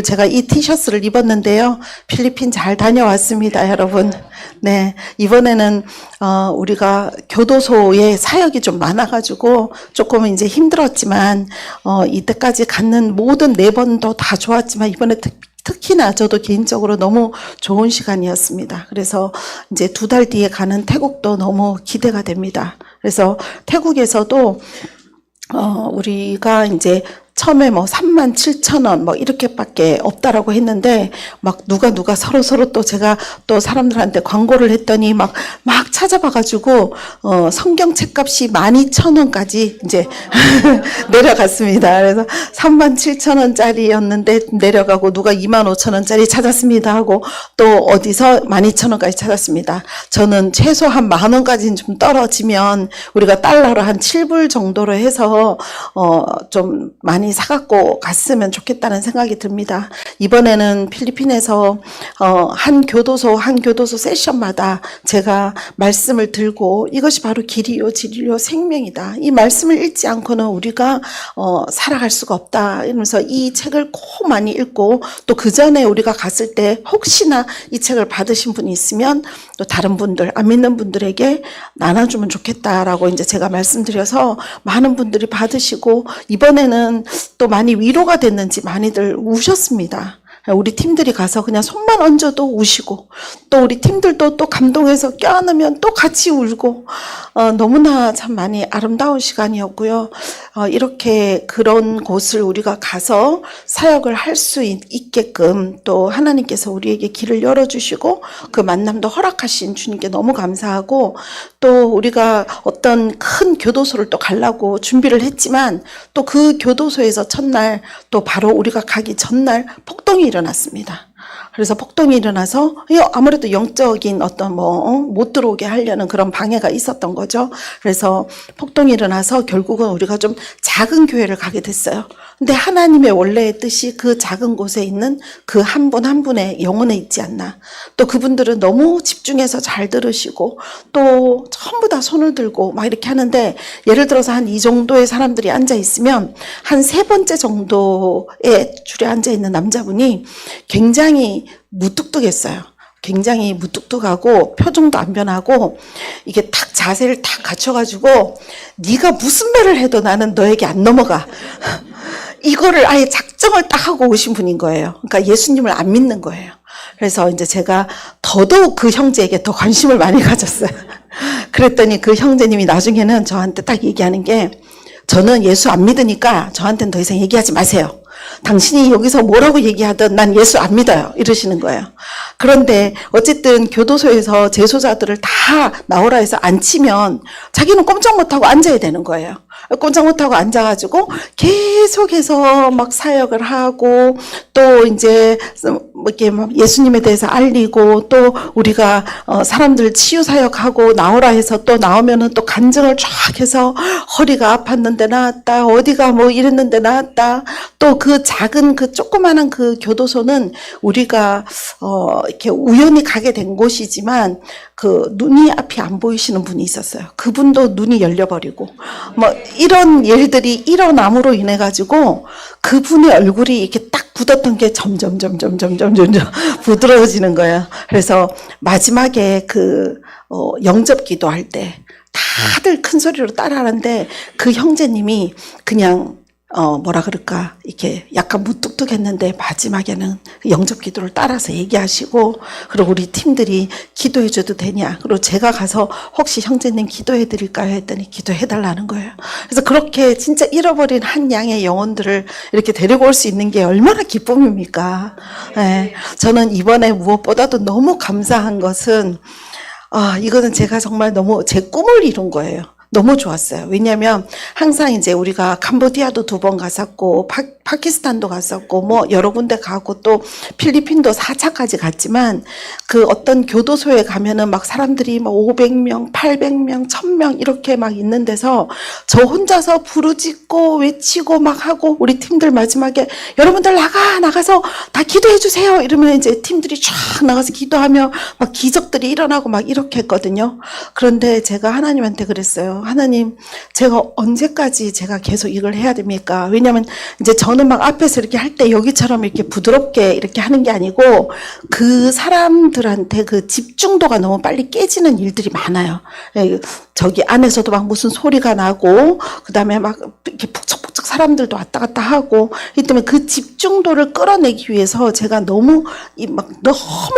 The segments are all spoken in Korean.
제가 이 티셔츠를 입었는데요. 필리핀 잘 다녀왔습니다, 여러분. 네, 이번에는 우리가 교도소에 사역이 좀 많아가지고 조금 이제 힘들었지만 이때까지 갔는 모든 4번도 다 좋았지만 이번에 특히나 저도 개인적으로 너무 좋은 시간이었습니다. 그래서 이제 2달 뒤에 가는 태국도 너무 기대가 됩니다. 그래서 태국에서도 우리가 이제 처음에 뭐 37,000원 뭐 이렇게밖에 없다라고 했는데 막 누가 서로 또 제가 또 사람들한테 광고를 했더니 막 찾아봐가지고 성경 책값이 12,000원까지 이제 내려갔습니다. 그래서 37,000원짜리였는데 내려가고 누가 25,000원짜리 찾았습니다 하고 또 어디서 12,000원까지 찾았습니다. 저는 최소 한 10,000원까지는 좀 떨어지면 우리가 달러로 한 7불 정도로 해서 좀 많이 사갖고 갔으면 좋겠다는 생각이 듭니다. 이번에는 필리핀에서 한 교도소 세션마다 제가 말씀을 들고 이것이 바로 길이요 진리요 생명이다. 이 말씀을 읽지 않고는 우리가 살아갈 수가 없다. 이러면서 이 책을 꼭 많이 읽고 또 그 전에 우리가 갔을 때 혹시나 이 책을 받으신 분이 있으면 또 다른 분들 안 믿는 분들에게 나눠주면 좋겠다라고 이제 제가 말씀드려서 많은 분들이 받으시고 이번에는 또 많이 위로가 됐는지 많이들 우셨습니다. 우리 팀들이 가서 그냥 손만 얹어도 우시고 또 우리 팀들도 또 감동해서 껴안으면 또 같이 울고 너무나 참 많이 아름다운 시간이었고요. 이렇게 그런 곳을 우리가 가서 사역을 할 수 있게끔 또 하나님께서 우리에게 길을 열어주시고 그 만남도 허락하신 주님께 너무 감사하고 또 우리가 어떤 큰 교도소를 또 가려고 준비를 했지만 또 그 교도소에서 첫날 또 바로 우리가 가기 전날 폭동이 일어났습니다. 그래서 폭동이 일어나서 아무래도 영적인 어떤 못 들어오게 하려는 그런 방해가 있었던 거죠. 그래서 폭동이 일어나서 결국은 우리가 좀 작은 교회를 가게 됐어요. 근데 하나님의 원래의 뜻이 그 작은 곳에 있는 그 한 분 한 분의 영혼에 있지 않나. 또 그분들은 너무 집중해서 잘 들으시고 또 전부 다 손을 들고 막 이렇게 하는데 예를 들어서 한 이 정도의 사람들이 앉아 있으면 한 3번째 정도의 줄에 앉아 있는 남자분이 굉장히 무뚝뚝했어요. 굉장히 무뚝뚝하고 표정도 안 변하고 이게 탁 자세를 탁 갖춰가지고 네가 무슨 말을 해도 나는 너에게 안 넘어가. 이거를 아예 작정을 딱 하고 오신 분인 거예요. 그러니까 예수님을 안 믿는 거예요. 그래서 이제 제가 더더욱 그 형제에게 더 관심을 많이 가졌어요. 그랬더니 그 형제님이 나중에는 저한테 딱 얘기하는 게 저는 예수 안 믿으니까 저한테는 더 이상 얘기하지 마세요. 당신이 여기서 뭐라고 얘기하든 난 예수 안 믿어요. 이러시는 거예요. 그런데 어쨌든 교도소에서 재소자들을 다 나오라 해서 앉히면 자기는 꼼짝 못하고 앉아야 되는 거예요. 꼼짝 못하고 앉아가지고 계속해서 막 사역을 하고 또 이제 이렇게 막 예수님에 대해서 알리고 또 우리가 사람들 치유 사역하고 나오라 해서 또 나오면은 또 간증을 쫙 해서 허리가 아팠는데 나았다. 어디가 뭐 이랬는데 나았다. 또 그 작은 그 조그마한 그 교도소는 우리가 이렇게 우연히 가게 된 곳이지만 그 눈이 앞이 안 보이시는 분이 있었어요. 그분도 눈이 열려버리고 뭐 이런 일들이 일어남으로 인해 가지고 그분의 얼굴이 이렇게 딱 굳었던 게 점점 부드러워지는 거예요. 그래서 마지막에 그 영접 기도할 때 다들 큰 소리로 따라하는데 그 형제님이 그냥 뭐라 그럴까 이렇게 약간 무뚝뚝했는데 마지막에는 영접 기도를 따라서 얘기하시고 그리고 우리 팀들이 기도해 줘도 되냐 그리고 제가 가서 혹시 형제님 기도해 드릴까요 했더니 기도해 달라는 거예요. 그래서 그렇게 진짜 잃어버린 한 양의 영혼들을 이렇게 데리고 올 수 있는 게 얼마나 기쁨입니까? 네. 저는 이번에 무엇보다도 너무 감사한 것은 이거는 제가 정말 너무 제 꿈을 이룬 거예요. 너무 좋았어요. 왜냐하면 항상 이제 우리가 캄보디아도 2번 갔었고 파키스탄도 갔었고 뭐 여러 군데 가고 또 필리핀도 4차까지 갔지만 그 어떤 교도소에 가면은 막 사람들이 막 500명, 800명, 1000명 이렇게 막 있는 데서 저 혼자서 부르짖고 외치고 막 하고 우리 팀들 마지막에 여러분들 나가서 다 기도 기도해 주세요. 이러면 이제 팀들이 쫙 나가서 기도하며 막 기적들이 일어나고 막 이렇게 했거든요. 그런데 제가 하나님한테 그랬어요. 하나님, 제가 언제까지 제가 계속 이걸 해야 됩니까? 왜냐면 이제 저는 막 앞에서 이렇게 할 때 여기처럼 이렇게 부드럽게 이렇게 하는 게 아니고 그 사람들한테 그 집중도가 너무 빨리 깨지는 일들이 많아요. 저기 안에서도 막 무슨 소리가 나고, 그 다음에 막 이렇게 북적북적 사람들도 왔다 갔다 하고, 이 때문에 그 집중도를 끌어내기 위해서 제가 너무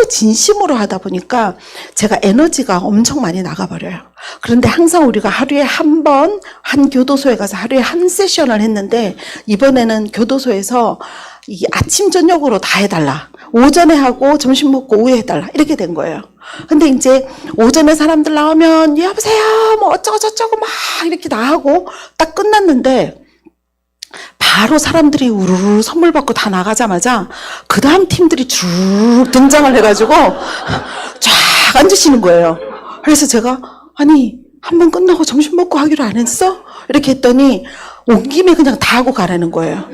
진심으로 하다 보니까 제가 에너지가 엄청 많이 나가버려요. 그런데 항상 우리가 하루에 한 번, 한 교도소에 가서 하루에 한 세션을 했는데, 이번에는 교도소에서 이 아침, 저녁으로 다 해달라. 오전에 하고 점심 먹고 오후에 해달라. 이렇게 된 거예요. 근데 이제 오전에 사람들 나오면 여보세요 뭐 어쩌고 저쩌고 막 이렇게 다 하고 딱 끝났는데 바로 사람들이 우르르 선물 받고 다 나가자마자 그 다음 팀들이 쭉 등장을 해가지고 쫙 앉으시는 거예요. 그래서 제가 아니 한 번 끝나고 점심 먹고 하기로 안 했어? 이렇게 했더니 온 김에 그냥 다 하고 가라는 거예요.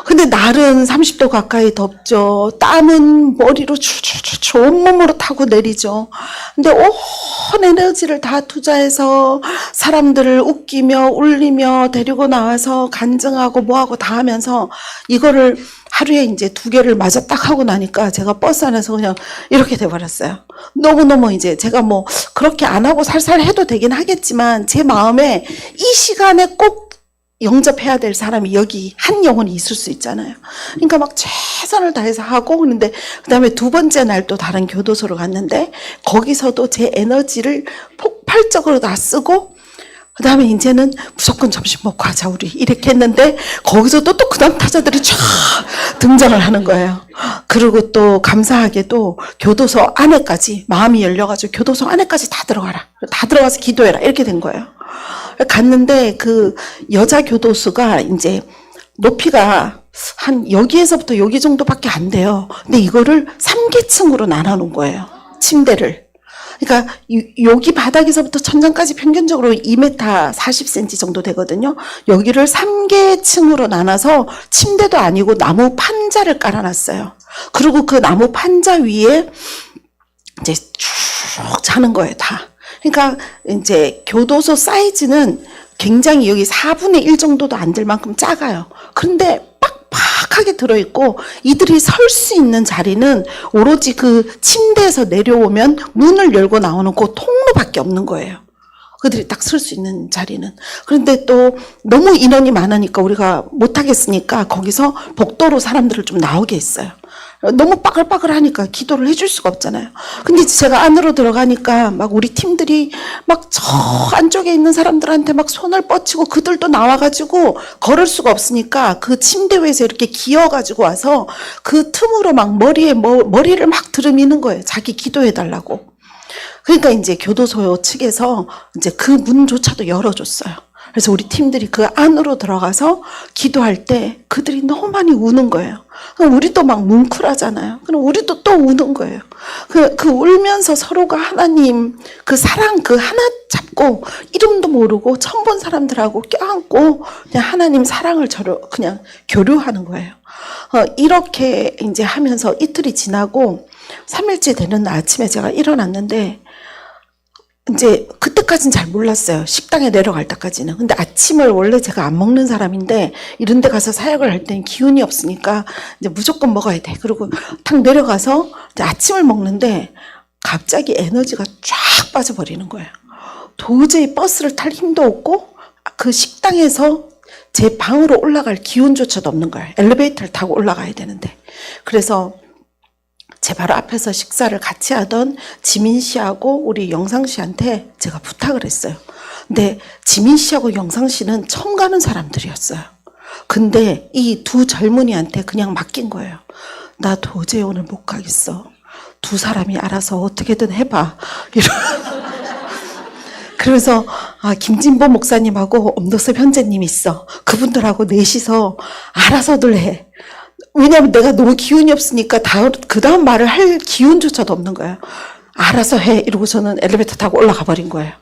근데 날은 30도 가까이 덥죠. 땀은 머리로 추추추추 온몸으로 타고 내리죠. 근데 온 에너지를 다 투자해서 사람들을 웃기며 울리며 데리고 나와서 간증하고 뭐하고 다 하면서 이거를 하루에 이제 2개를 마저 딱 하고 나니까 제가 버스 안에서 그냥 이렇게 돼버렸어요. 너무너무 이제 제가 뭐 그렇게 안 하고 살살 해도 되긴 하겠지만 제 마음에 이 시간에 꼭 영접해야 될 사람이 여기 한 영혼이 있을 수 있잖아요. 그러니까 막 최선을 다해서 하고, 그런데 그 다음에 2번째 날 또 다른 교도소로 갔는데 거기서도 제 에너지를 폭발적으로 다 쓰고, 그 다음에 이제는 무조건 점심 먹고 하자 우리 이렇게 했는데 거기서도 또 그 다음 타자들이 쫙 등장을 하는 거예요. 그리고 또 감사하게도 교도소 안에까지 마음이 열려가지고 교도소 안에까지 다 들어가라, 다 들어가서 기도해라 이렇게 된 거예요. 갔는데 그 여자 교도소가 이제 높이가 한 여기에서부터 여기 정도밖에 안 돼요. 근데 이거를 3계층으로 나눠 놓은 거예요. 침대를. 그러니까 여기 바닥에서부터 천장까지 평균적으로 2m 40cm 정도 되거든요. 여기를 3계층으로 나눠서 침대도 아니고 나무 판자를 깔아놨어요. 그리고 그 나무 판자 위에 이제 쭉 자는 거예요, 다. 그러니까 이제 교도소 사이즈는 굉장히 여기 4분의 1 정도도 안 될 만큼 작아요. 그런데 빡빡하게 들어있고 이들이 설 수 있는 자리는 오로지 그 침대에서 내려오면 문을 열고 나오는 그 통로밖에 없는 거예요. 그들이 딱 설 수 있는 자리는. 그런데 또 너무 인원이 많으니까 우리가 못하겠으니까 거기서 복도로 사람들을 좀 나오게 했어요. 너무 빠글빠글하니까 기도를 해줄 수가 없잖아요. 근데 제가 안으로 들어가니까 막 우리 팀들이 막 저 안쪽에 있는 사람들한테 막 손을 뻗치고 그들도 나와가지고 걸을 수가 없으니까 그 침대 위에서 이렇게 기어가지고 와서 그 틈으로 막 머리를 막 들이미는 거예요. 자기 기도해달라고. 그러니까 이제 교도소 측에서 이제 그 문조차도 열어줬어요. 그래서 우리 팀들이 그 안으로 들어가서 기도할 때 그들이 너무 많이 우는 거예요. 그럼 우리도 막 뭉클하잖아요. 그럼 우리도 또 우는 거예요. 그 울면서 서로가 하나님 그 사랑 그 하나 잡고 이름도 모르고 처음 본 사람들하고 껴안고 그냥 하나님 사랑을 그냥 교류하는 거예요. 이렇게 이제 하면서 이틀이 지나고 3일째 되는 날 아침에 제가 일어났는데 이제 그때까지는 잘 몰랐어요. 식당에 내려갈 때까지는. 근데 아침을 원래 제가 안 먹는 사람인데 이런 데 가서 사역을 할 때는 기운이 없으니까 이제 무조건 먹어야 돼. 그리고 탁 내려가서 이제 아침을 먹는데 갑자기 에너지가 쫙 빠져버리는 거예요. 도저히 버스를 탈 힘도 없고 그 식당에서 제 방으로 올라갈 기운조차도 없는 거예요. 엘리베이터를 타고 올라가야 되는데. 그래서 제 바로 앞에서 식사를 같이 하던 지민 씨하고 우리 영상 씨한테 제가 부탁을 했어요. 근데 지민 씨하고 영상 씨는 처음 가는 사람들이었어요. 근데 이 2 젊은이한테 그냥 맡긴 거예요. 나 도저히 오늘 못 가겠어. 2 사람이 알아서 어떻게든 해봐. 그래서 김진보 목사님하고 엄덕섭 현재님이 있어. 그분들하고 넷이서 알아서들 해. 왜냐면 내가 너무 기운이 없으니까 그 다음 말을 할 기운조차도 없는 거예요. 알아서 해. 이러고 저는 엘리베이터 타고 올라가 버린 거예요.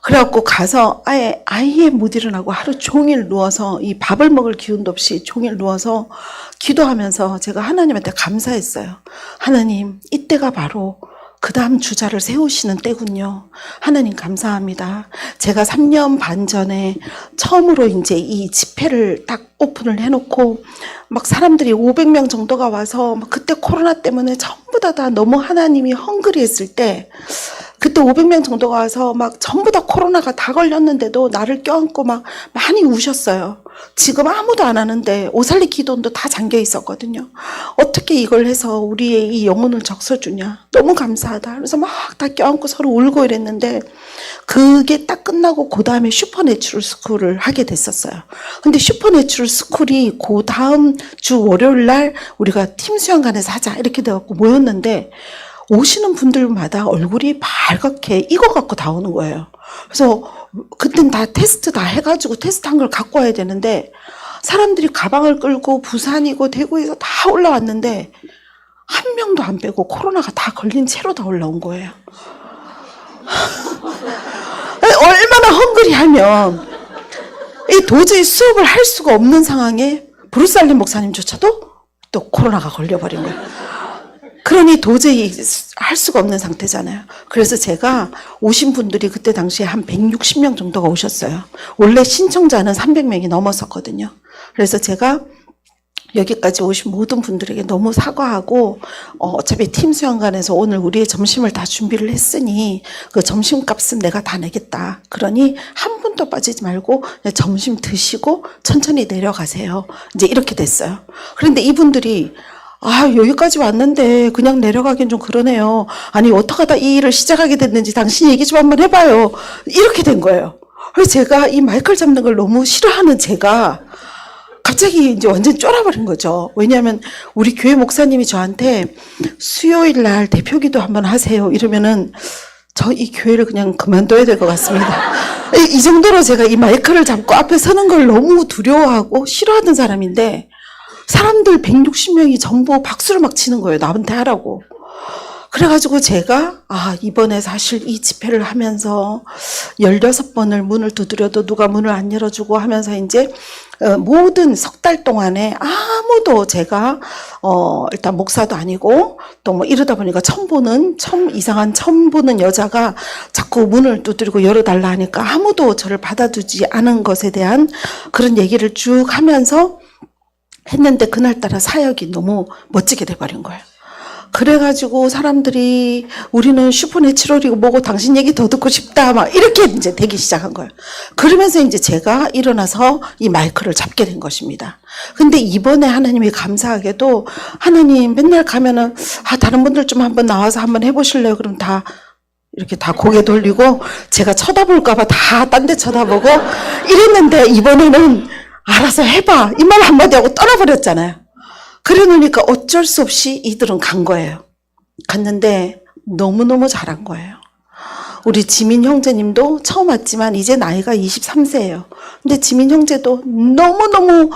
그래갖고 가서 아예 못 일어나고 하루 종일 누워서 이 밥을 먹을 기운도 없이 종일 누워서 기도하면서 제가 하나님한테 감사했어요. 하나님, 이때가 바로 그 다음 주자를 세우시는 때군요. 하나님 감사합니다. 제가 3년 반 전에 처음으로 이제 이 집회를 딱 오픈을 해놓고 막 사람들이 500명 정도가 와서 막 그때 코로나 때문에 전부 다 너무 하나님이 헝그리했을 때 그때 500명 정도가 와서 막 전부 다 코로나가 다 걸렸는데도 나를 껴안고 막 많이 우셨어요. 지금 아무도 안 하는데 오살리 기도원도 다 잠겨 있었거든요. 어떻게 이걸 해서 우리의 이 영혼을 적셔주냐. 너무 감사하다. 그래서 막 다 껴안고 서로 울고 이랬는데 그게 딱 끝나고 그 다음에 슈퍼내추럴 스쿨을 하게 됐었어요. 근데 슈퍼내추럴 스쿨이 그 다음 주 월요일 날 우리가 팀 수양관에서 하자 이렇게 돼갖고 모였는데 오시는 분들마다 얼굴이 빨갛게 익어갖고 다 오는 거예요. 그래서 그땐 다 테스트 다 해가지고 테스트한 걸 갖고 와야 되는데 사람들이 가방을 끌고 부산이고 대구에서 다 올라왔는데 한 명도 안 빼고 코로나가 다 걸린 채로 다 올라온 거예요. 얼마나 헝그리하면 도저히 수업을 할 수가 없는 상황에 브루살림 목사님조차도 또 코로나가 걸려버린 거예요. 그러니 도저히 할 수가 없는 상태잖아요. 그래서 제가 오신 분들이 그때 당시에 한 160명 정도가 오셨어요. 원래 신청자는 300명이 넘었었거든요. 그래서 제가 여기까지 오신 모든 분들에게 너무 사과하고 어차피 팀 수양관에서 오늘 우리의 점심을 다 준비를 했으니 그 점심값은 내가 다 내겠다. 그러니 한 분도 빠지지 말고 점심 드시고 천천히 내려가세요. 이제 이렇게 됐어요. 그런데 이분들이 여기까지 왔는데 그냥 내려가긴 좀 그러네요. 아니, 어떻게 하다 이 일을 시작하게 됐는지 당신이 얘기 좀 한번 해봐요. 이렇게 된 거예요. 그래서 제가 이 마이크를 잡는 걸 너무 싫어하는 제가 갑자기 이제 완전 쫄아버린 거죠. 왜냐하면 우리 교회 목사님이 저한테 수요일 날 대표기도 한번 하세요. 이러면은 저 이 교회를 그냥 그만둬야 될 것 같습니다. 이 정도로 제가 이 마이크를 잡고 앞에 서는 걸 너무 두려워하고 싫어하던 사람인데 사람들 160명이 전부 박수를 막 치는 거예요. 남한테 하라고. 그래가지고 제가 이번에 사실 이 집회를 하면서 16번을 문을 두드려도 누가 문을 안 열어주고 하면서 이제 모든 석 달 동안에 아무도 제가 일단 목사도 아니고 또 뭐 이러다 보니까 처음 보는 여자가 자꾸 문을 두드리고 열어달라 하니까 아무도 저를 받아주지 않은 것에 대한 그런 얘기를 쭉 하면서 했는데 그날따라 사역이 너무 멋지게 돼버린 거예요. 그래가지고 사람들이 우리는 슈퍼내추럴이고 뭐고 당신 얘기 더 듣고 싶다 막 이렇게 이제 되기 시작한 거예요. 그러면서 이제 제가 일어나서 이 마이크를 잡게 된 것입니다. 근데 이번에 하나님이 감사하게도 하나님 맨날 가면은 다른 분들 좀 한번 나와서 한번 해보실래요? 그럼 다 이렇게 다 고개 돌리고 제가 쳐다볼까봐 다 딴 데 쳐다보고 이랬는데 이번에는 알아서 해봐 이 말 한마디 하고 떠나버렸잖아요. 그래 놓으니까 어쩔 수 없이 이들은 간 거예요. 갔는데 너무너무 잘한 거예요. 우리 지민 형제님도 처음 왔지만 이제 나이가 23세예요. 근데 지민 형제도 너무너무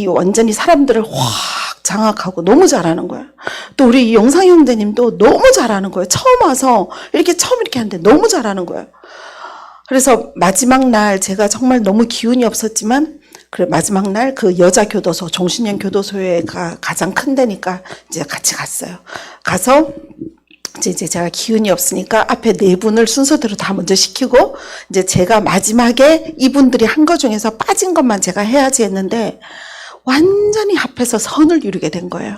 완전히 사람들을 확 장악하고 너무 잘하는 거예요. 또 우리 영상 형제님도 너무 잘하는 거예요. 처음 와서 이렇게 하는데 너무 잘하는 거예요. 그래서 마지막 날 제가 정말 너무 기운이 없었지만 그래 마지막 날 그 여자 교도소 종신령 교도소에가 가장 큰 데니까 이제 같이 갔어요. 가서 이제 제가 기운이 없으니까 앞에 네 분을 순서대로 다 먼저 시키고 이제 제가 마지막에 이분들이 한 거 중에서 빠진 것만 제가 해야지 했는데 완전히 합해서 선을 이루게 된 거예요.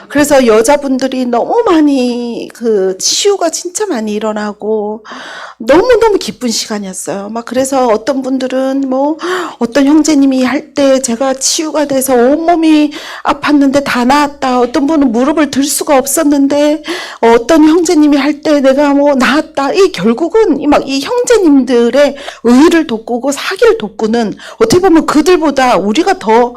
그래서 여자분들이 너무 많이 치유가 진짜 많이 일어나고 너무너무 기쁜 시간이었어요. 막 그래서 어떤 분들은 어떤 형제님이 할 때 제가 치유가 돼서 온몸이 아팠는데 다 나았다. 어떤 분은 무릎을 들 수가 없었는데 어떤 형제님이 할 때 내가 나았다. 이 결국은 이 형제님들의 의의를 돋구고 사기를 돋구는 어떻게 보면 그들보다 우리가 더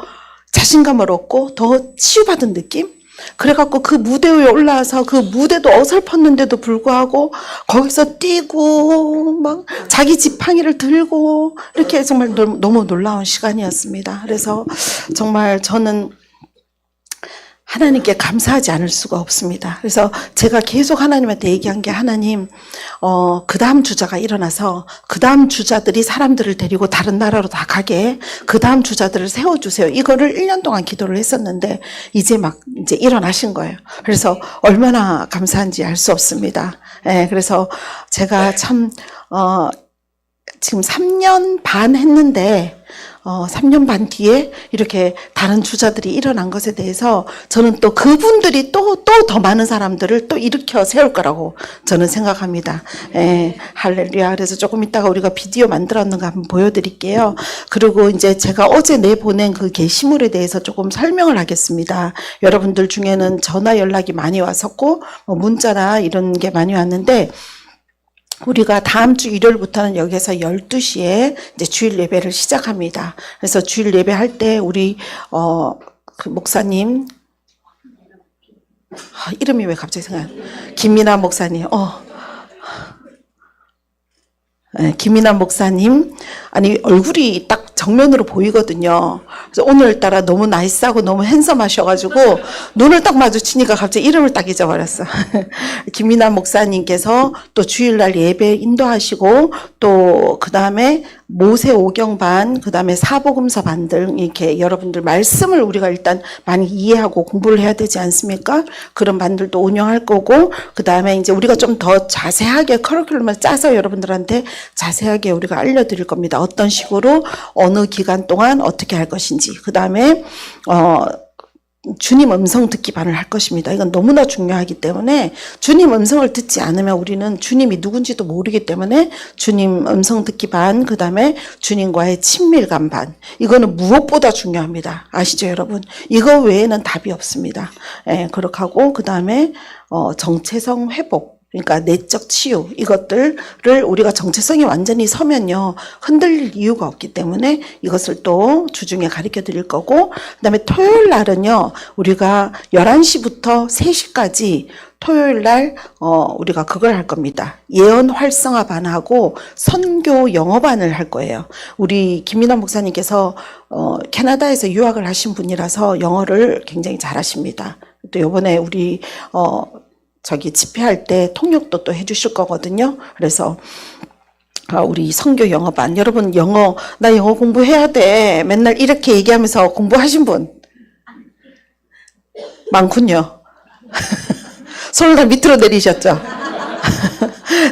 자신감을 얻고 더 치유받은 느낌? 그래갖고 그 무대 위에 올라와서 그 무대도 어설펐는데도 불구하고 거기서 뛰고 막 자기 지팡이를 들고 이렇게 정말 너무 놀라운 시간이었습니다. 그래서 정말 저는 하나님께 감사하지 않을 수가 없습니다. 그래서 제가 계속 하나님한테 얘기한 게 하나님, 그 다음 주자가 일어나서 그 다음 주자들이 사람들을 데리고 다른 나라로 다 가게 그 다음 주자들을 세워주세요. 이거를 1년 동안 기도를 했었는데 이제 일어나신 거예요. 그래서 얼마나 감사한지 알 수 없습니다. 예, 그래서 제가 참, 지금 3년 반 했는데 3년 반 뒤에 이렇게 다른 주자들이 일어난 것에 대해서 저는 또 그분들이 또 더 많은 사람들을 또 일으켜 세울 거라고 저는 생각합니다. 예, 할렐루야. 그래서 조금 이따가 우리가 비디오 만들었는 거 한번 보여드릴게요. 그리고 이제 제가 어제 내보낸 그 게시물에 대해서 조금 설명을 하겠습니다. 여러분들 중에는 전화 연락이 많이 왔었고 문자나 이런 게 많이 왔는데 우리가 다음 주 일요일부터는 여기에서 12시에 이제 주일 예배를 시작합니다. 그래서 주일 예배할 때 우리 그 목사님 이름이 왜 갑자기 생각나요? 김민아 목사님. 네, 김민아 목사님, 아니 얼굴이 딱 정면으로 보이거든요. 그래서 오늘따라 너무 나이스하고 너무 핸섬하셔가지고 눈을 딱 마주치니까 갑자기 이름을 딱 잊어버렸어. 김민아 목사님께서 또 주일날 예배 인도하시고 또 그 다음에 모세 오경반, 그 다음에 사복음서 반 등 이렇게 여러분들 말씀을 우리가 일단 많이 이해하고 공부를 해야 되지 않습니까? 그런 반들도 운영할 거고, 그 다음에 이제 우리가 좀 더 자세하게 커리큘럼을 짜서 여러분들한테 자세하게 우리가 알려드릴 겁니다. 어떤 식으로 어느 기간 동안 어떻게 할 것인지. 그 다음에 주님 음성 듣기 반을 할 것입니다. 이건 너무나 중요하기 때문에 주님 음성을 듣지 않으면 우리는 주님이 누군지도 모르기 때문에 주님 음성 듣기 반, 그 다음에 주님과의 친밀감 반. 이거는 무엇보다 중요합니다. 아시죠, 여러분? 이거 외에는 답이 없습니다. 예, 그렇게 하고 그 다음에 정체성 회복. 그러니까 내적 치유, 이것들을 우리가 정체성이 완전히 서면요 흔들릴 이유가 없기 때문에 이것을 또 주중에 가르쳐 드릴 거고, 그 다음에 토요일 날은요 우리가 11시부터 3시까지 토요일 날 우리가 그걸 할 겁니다. 예언 활성화 반하고 선교 영어반을 할 거예요. 우리 김민아 목사님께서 캐나다에서 유학을 하신 분이라서 영어를 굉장히 잘하십니다. 또 이번에 우리 집회할 때 통역도 또 해주실 거거든요. 그래서 우리 선교 영어반, 여러분 나 영어 공부해야 돼 맨날 이렇게 얘기하면서 공부하신 분 많군요. 손을 다 밑으로 내리셨죠?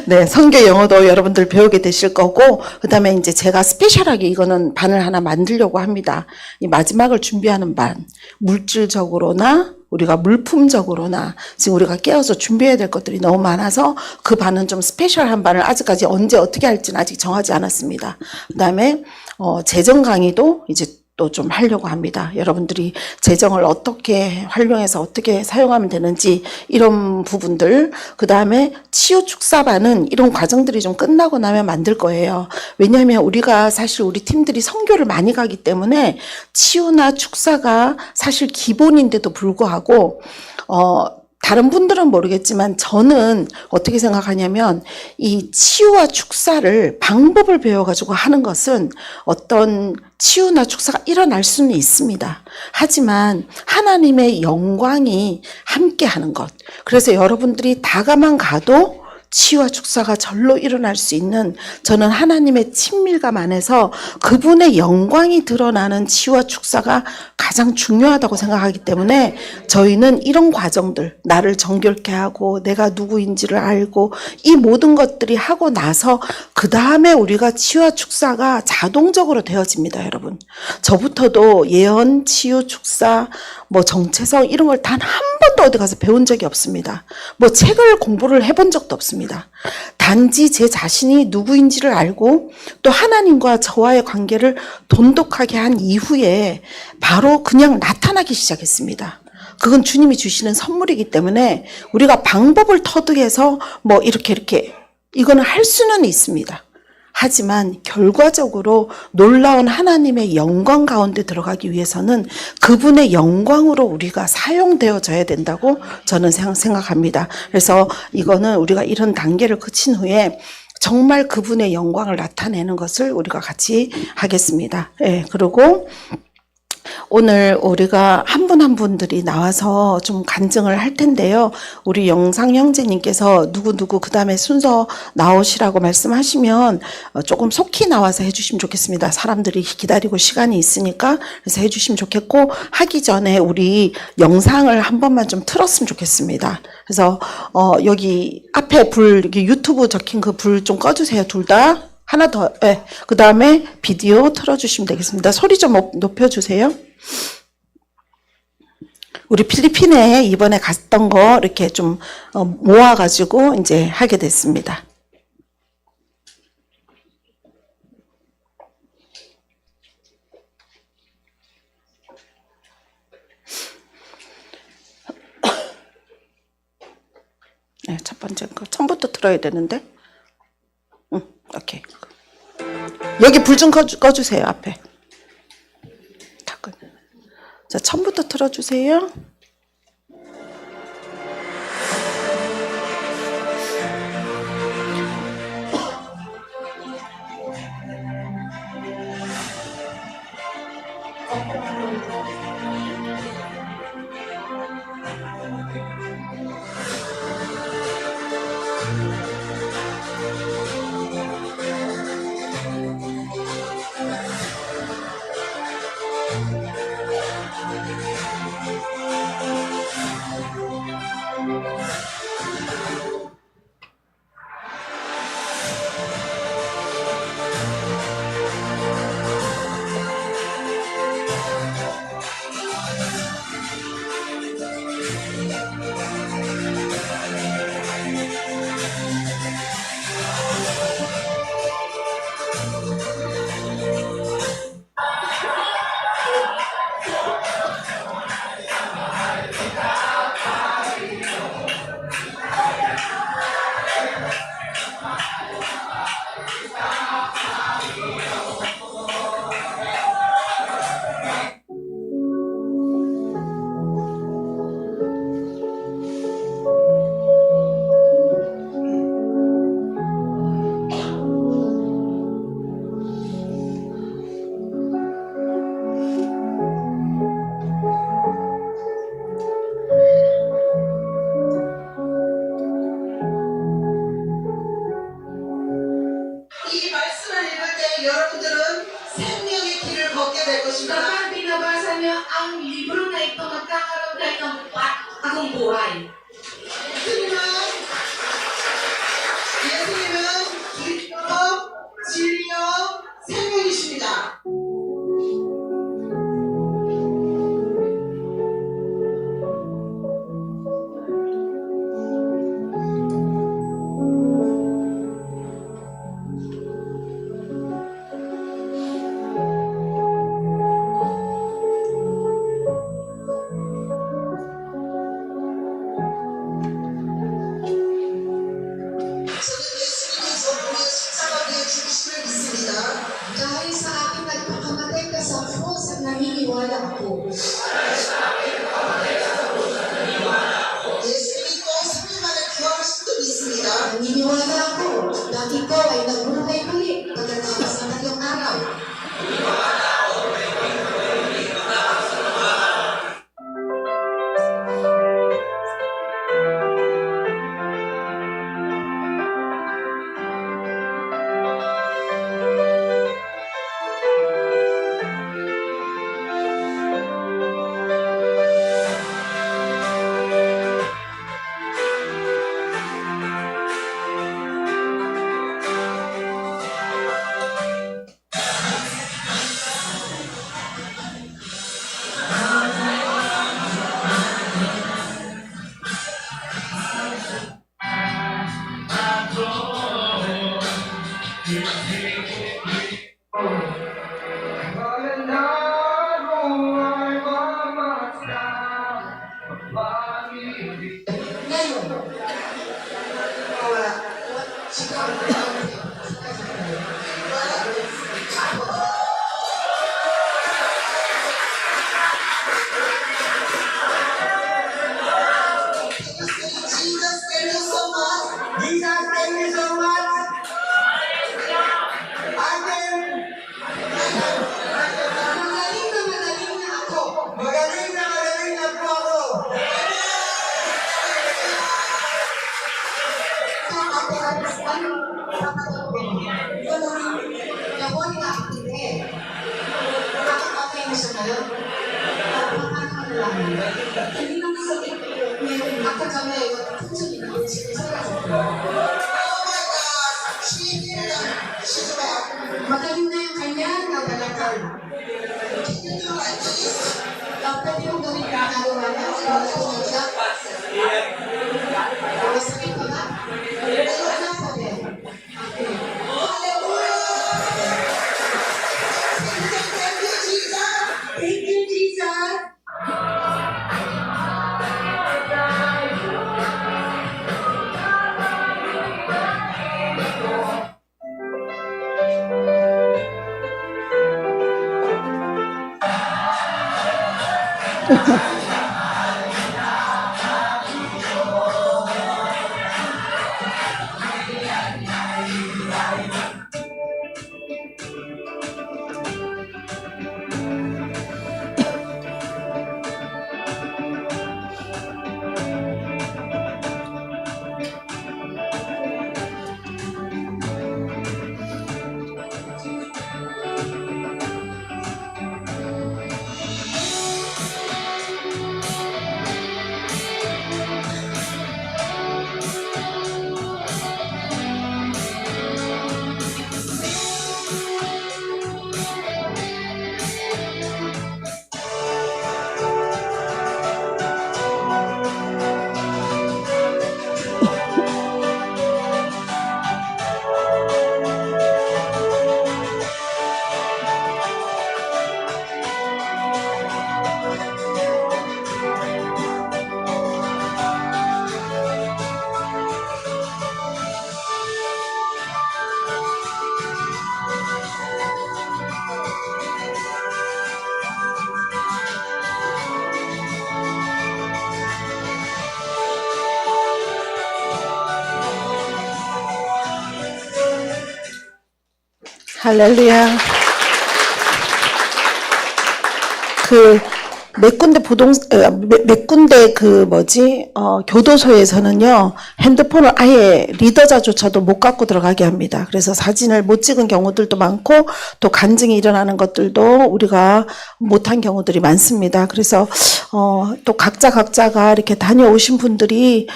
네, 선교 영어도 여러분들 배우게 되실 거고, 그 다음에 이제 제가 스페셜하게 이거는 반을 하나 만들려고 합니다. 이 마지막을 준비하는 반, 물질적으로나 우리가 물품적으로나 지금 우리가 깨어서 준비해야 될 것들이 너무 많아서 그 반은 좀 스페셜한 반을 아직까지 언제 어떻게 할지는 아직 정하지 않았습니다. 그 다음에 재정 강의도 이제 또 좀 하려고 합니다. 여러분들이 재정을 어떻게 활용해서 어떻게 사용하면 되는지 이런 부분들, 그 다음에 치유 축사반은 이런 과정들이 좀 끝나고 나면 만들 거예요. 왜냐하면 우리가 사실 우리 팀들이 선교를 많이 가기 때문에 치유나 축사가 사실 기본인데도 불구하고 다른 분들은 모르겠지만 저는 어떻게 생각하냐면 이 치유와 축사를 방법을 배워가지고 하는 것은 어떤 치유나 축사가 일어날 수는 있습니다. 하지만 하나님의 영광이 함께 하는 것. 그래서 여러분들이 다가만 가도 치유와 축사가 절로 일어날 수 있는, 저는 하나님의 친밀감 안에서 그분의 영광이 드러나는 치유와 축사가 가장 중요하다고 생각하기 때문에 저희는 이런 과정들, 나를 정결케 하고 내가 누구인지를 알고 이 모든 것들이 하고 나서 그 다음에 우리가 치유와 축사가 자동적으로 되어집니다. 여러분, 저부터도 예언, 치유, 축사, 정체성 이런 걸 단 한 번도 어디 가서 배운 적이 없습니다. 책을 공부를 해본 적도 없습니다. 단지 제 자신이 누구인지를 알고 또 하나님과 저와의 관계를 돈독하게 한 이후에 바로 그냥 나타나기 시작했습니다. 그건 주님이 주시는 선물이기 때문에 우리가 방법을 터득해서 이렇게 이거는 할 수는 있습니다. 하지만 결과적으로 놀라운 하나님의 영광 가운데 들어가기 위해서는 그분의 영광으로 우리가 사용되어져야 된다고 저는 생각합니다. 그래서 이거는 우리가 이런 단계를 거친 후에 정말 그분의 영광을 나타내는 것을 우리가 같이 하겠습니다. 예, 그리고 오늘 우리가 한 분 한 분들이 나와서 좀 간증을 할 텐데요. 우리 영상 형제님께서 누구누구 그 다음에 순서 나오시라고 말씀하시면 조금 속히 나와서 해주시면 좋겠습니다. 사람들이 기다리고 시간이 있으니까 그래서 해주시면 좋겠고, 하기 전에 우리 영상을 한 번만 좀 틀었으면 좋겠습니다. 그래서 여기 앞에 불, 여기 유튜브 적힌 그 불 좀 꺼주세요. 둘 다. 하나 더, 네. 그 다음에 비디오 틀어주시면 되겠습니다. 소리 좀 높여주세요. 우리 필리핀에 이번에 갔던 거 이렇게 좀 모아가지고 이제 하게 됐습니다. 네, 첫 번째 거 처음부터 틀어야 되는데. 오케이. 여기 불 좀 꺼주세요. 앞에. 자, 처음부터 틀어주세요. 이 말씀을 읽을 때 여러분들은 생명의 길을 걷게 될 것입니다. Kapag binabasa niyo ang libro na ito, magkakaroon kayo ng bagong buhay. 예수님은 길이요, 진리요, 생명이십니다. Dahil sa aking nagpakamatay ka sa krus at naniniwala ako. 예수님이 또 3일 만에 부활하신 줄 믿습니다. Naniniwala ako na ikaw ay nabuhay muli pagkatapos ng 3 araw. Ngayon, Jesus, thank you so much. Jesus, thank you so much. Again, magaling na ako. 아까 전에 이거 특징이 나온 지금 찾아가지고 Magaling na yung kanya, nadalakan. Dapat yung gawin ka nagawa niya, wala po siya. Masakit ka ba? Wala po din. Thank you, Jesus. 할렐루야. 몇 군데 교도소에서는요, 핸드폰을 아예 리더자조차도 못 갖고 들어가게 합니다. 그래서 사진을 못 찍은 경우들도 많고, 또 간증이 일어나는 것들도 우리가 못한 경우들이 많습니다. 그래서, 또 각자가 이렇게 다녀오신 분들이,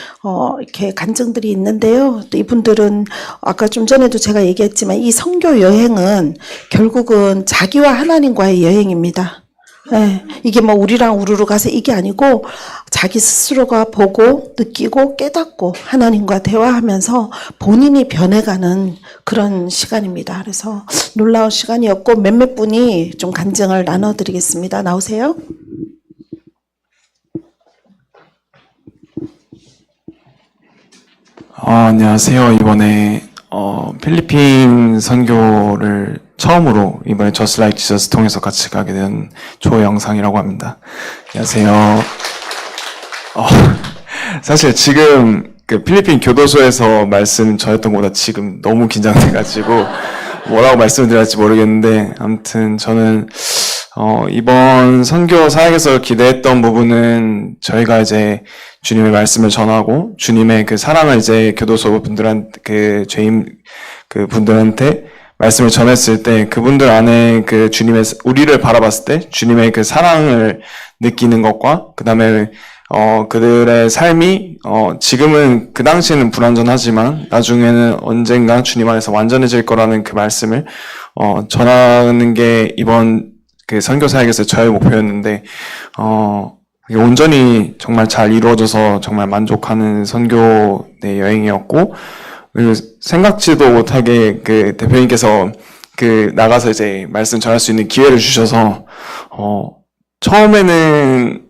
이렇게 간증들이 있는데요. 또 이분들은 아까 좀 전에도 제가 얘기했지만 이 선교 여행은 결국은 자기와 하나님과의 여행입니다. 네, 이게 뭐 우리랑 우르르 가서 이게 아니고 자기 스스로가 보고 느끼고 깨닫고 하나님과 대화하면서 본인이 변해가는 그런 시간입니다. 그래서 놀라운 시간이었고 몇몇 분이 좀 간증을 나눠드리겠습니다. 나오세요. 안녕하세요. 이번에 필리핀 선교를 처음으로 이번에 Just Like Jesus 통해서 같이 가게 된 조영상이라고 합니다. 안녕하세요. 사실 지금 그 필리핀 교도소에서 말씀 전했던 것보다 지금 너무 긴장돼가지고 뭐라고 말씀을 드려야 할지 모르겠는데, 아무튼 저는 이번 선교 사역에서 기대했던 부분은 저희가 이제 주님의 말씀을 전하고 주님의 그 사랑을 이제 교도소 분들한테, 그 죄인 그 분들한테 말씀을 전했을 때 그분들 안에 그 주님의, 우리를 바라봤을 때 주님의 그 사랑을 느끼는 것과, 그 다음에 그들의 삶이 지금은 그 당시에는 불완전하지만 나중에는 언젠가 주님 안에서 완전해질 거라는 그 말씀을 전하는 게 이번 그 선교 사역에서 저의 목표였는데, 온전히 정말 잘 이루어져서 정말 만족하는 선교 여행이었고, 그리고 생각지도 못하게 그 대표님께서 그 나가서 이제 말씀 전할 수 있는 기회를 주셔서, 처음에는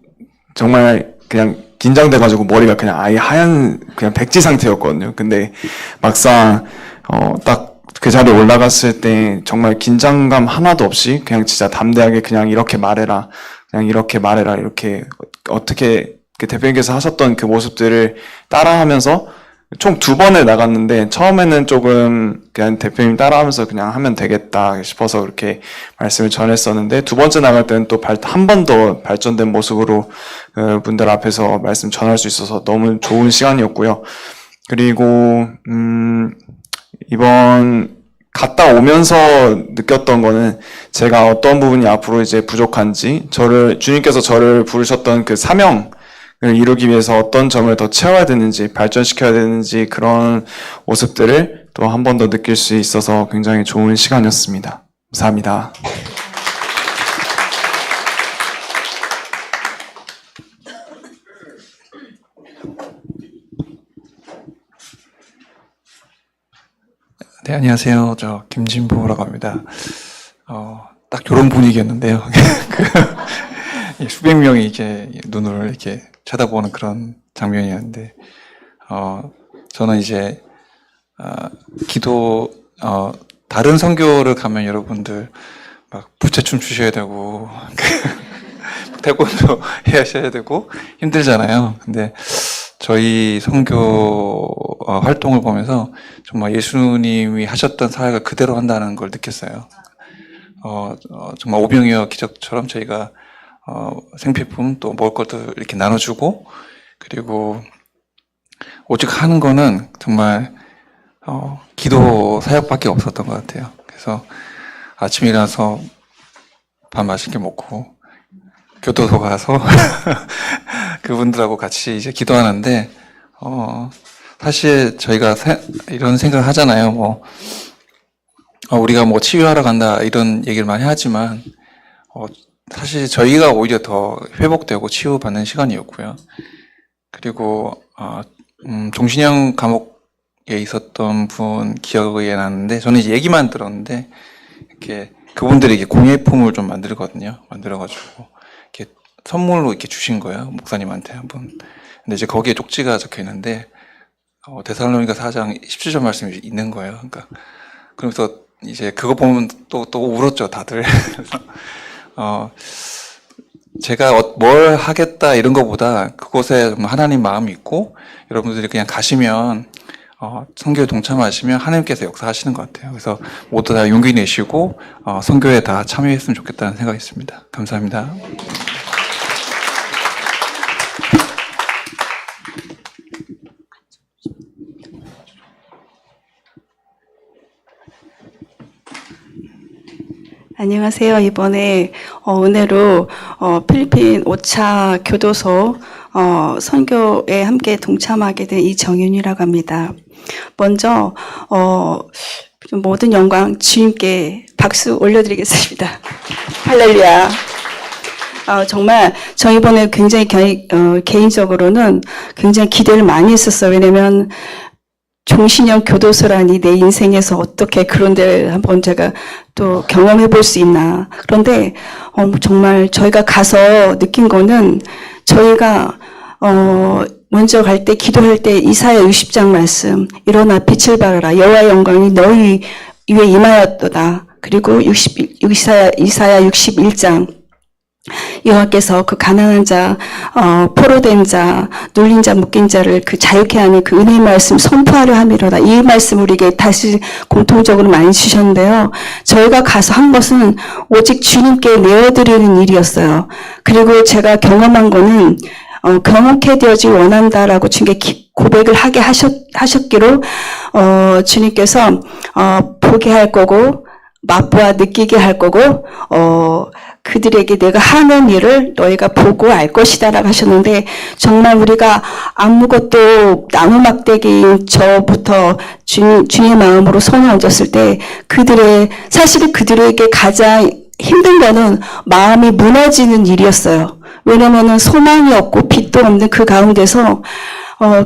정말 그냥 긴장돼가지고 머리가 그냥 아예 하얀 그냥 백지 상태였거든요. 근데 막상 딱 그 자리에 올라갔을 때 정말 긴장감 하나도 없이 그냥 진짜 담대하게 그냥 이렇게 말해라, 그냥 이렇게 말해라, 이렇게 어떻게 그 대표님께서 하셨던 그 모습들을 따라하면서 총 2번을 나갔는데, 처음에는 조금 그냥 대표님 따라하면서 그냥 하면 되겠다 싶어서 그렇게 말씀을 전했었는데, 2번째 나갈 때는 또 한 번 더 발전된 모습으로 분들 앞에서 말씀 전할 수 있어서 너무 좋은 시간이었고요. 그리고 이번 갔다 오면서 느꼈던 거는 제가 어떤 부분이 앞으로 이제 부족한지, 주님께서 저를 부르셨던 그 사명을 이루기 위해서 어떤 점을 더 채워야 되는지, 발전시켜야 되는지, 그런 모습들을 또 한 번 더 느낄 수 있어서 굉장히 좋은 시간이었습니다. 감사합니다. 네, 안녕하세요. 저 김진보라고 합니다. 딱 이런 분위기였는데요. 수백 명이 이제 눈을 이렇게 쳐다보는 그런 장면이었는데, 저는 이제 다른 선교를 가면 여러분들 막 부채춤 추셔야 되고 태권도 해야 되고 힘들잖아요. 근데 저희 선교 활동을 보면서 정말 예수님이 하셨던 사역을 그대로 한다는 걸 느꼈어요. 정말 오병이어 기적처럼 저희가 생필품 또 먹을 것도 이렇게 나눠주고, 그리고 오직 하는 거는 정말 기도 사역밖에 없었던 것 같아요. 그래서 아침에 일어나서 밥 맛있게 먹고 교도소 가서 그분들하고 같이 이제 기도하는데, 사실 저희가 이런 생각을 하잖아요. 우리가 뭐 치유하러 간다 이런 얘기를 많이 하지만, 사실 저희가 오히려 더 회복되고 치유받는 시간이었고요. 그리고 종신형 감옥에 있었던 분 기억이 나는데, 저는 이제 얘기만 들었는데 이렇게 그분들이 이게 공예품을 좀 만들어가지고 이렇게 선물로 이렇게 주신 거예요, 목사님한테 한 번. 근데 이제 거기에 쪽지가 적혀 있는데, 데살로니가 4장 17절 말씀이 있는 거예요. 그러니까 그래서 이제 그거 보면 또 울었죠, 다들. 제가 뭘 하겠다 이런 거보다 그곳에 하나님 마음이 있고, 여러분들이 그냥 가시면 선교에 동참하시면 하나님께서 역사하시는 것 같아요. 그래서 모두 다 용기 내시고 선교에 다 참여했으면 좋겠다는 생각이 있습니다. 감사합니다. 안녕하세요. 이번에 은혜로 필리핀 오차 교도소 선교에 함께 동참하게 된 이정윤이라고 합니다. 먼저 모든 영광 주님께 박수 올려드리겠습니다. 할렐루야. 정말 저 이번에 굉장히 개인적으로는 굉장히 기대를 많이 했었어요. 왜냐면 종신형 교도소라니 내 인생에서 어떻게 그런 데 한번 제가 또 경험해 볼 수 있나. 그런데 정말 저희가 가서 느낀 거는, 저희가 먼저 갈 때 기도할 때 이사야 60장 말씀, 일어나 빛을 발하라, 여호와의 영광이 너희 위에 임하였도다. 그리고 이사야 61장, 여호와께서 그 가난한 자, 포로된 자, 눌린 자, 묶인 자를 그 자유케 하는 그 은혜의 말씀 선포하려 함이로다. 이 말씀 우리에게 다시 공통적으로 많이 주셨는데요. 저희가 가서 한 것은 오직 주님께 내어드리는 일이었어요. 그리고 제가 경험한 거는 경험케 되어지기 원한다라고 주님께 고백을 하게 하셨기로, 주님께서 보게 할 거고 맛보아 느끼게 할 거고, 그들에게 내가 하는 일을 너희가 보고 알 것이다 라고 하셨는데, 정말 우리가 아무것도 나무 막대기인 저부터 주님의 마음으로 손을 얹었을 때, 사실 그들에게 가장 힘든 거는 마음이 무너지는 일이었어요. 왜냐면은 소망이 없고 빛도 없는 그 가운데서,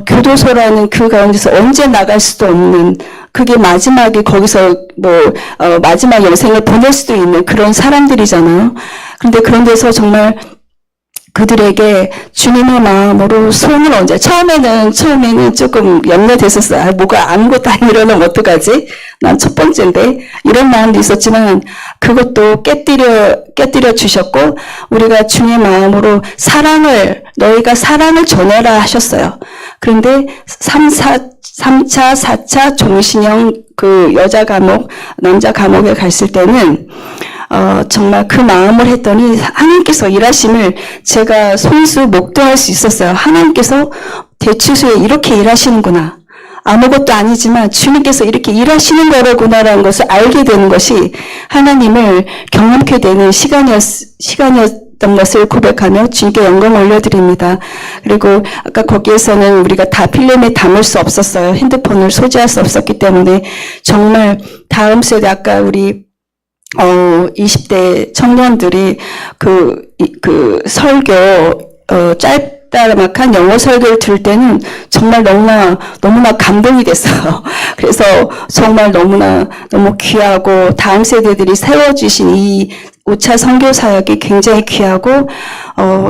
교도소라는 그 가운데서 언제 나갈 수도 없는, 그게 마지막에 거기서 마지막 영생을 보낼 수도 있는 그런 사람들이잖아요. 그런데 그런 데서 정말 그들에게 주님의 마음으로 손을 얹어. 처음에는 조금 염려됐었어요. 뭐가 아무것도 안 일어나면 어떡하지? 난 첫 번째인데. 이런 마음도 있었지만, 그것도 깨뜨려 주셨고, 우리가 주님의 마음으로 너희가 사랑을 전해라 하셨어요. 그런데 3차, 4차 종신형 그 여자 감옥, 남자 감옥에 갔을 때는, 정말 그 마음을 했더니 하나님께서 일하심을 제가 손수 목도할 수 있었어요. 하나님께서 대추수에 이렇게 일하시는구나. 아무것도 아니지만 주님께서 이렇게 일하시는 거로구나라는 것을 알게 되는 것이 하나님을 경험케 되는 시간이었던 것을 고백하며 주님께 영광 올려드립니다. 그리고 아까 거기에서는 우리가 다 필름에 담을 수 없었어요. 핸드폰을 소지할 수 없었기 때문에 정말 다음 세대 아까 우리 20대 청년들이 그 설교 짧다막한 영어 설교를 들을 때는 정말 너무나 감동이 됐어요. 그래서 정말 너무 귀하고 다음 세대들이 세워주신 이 5차 선교 사역이 굉장히 귀하고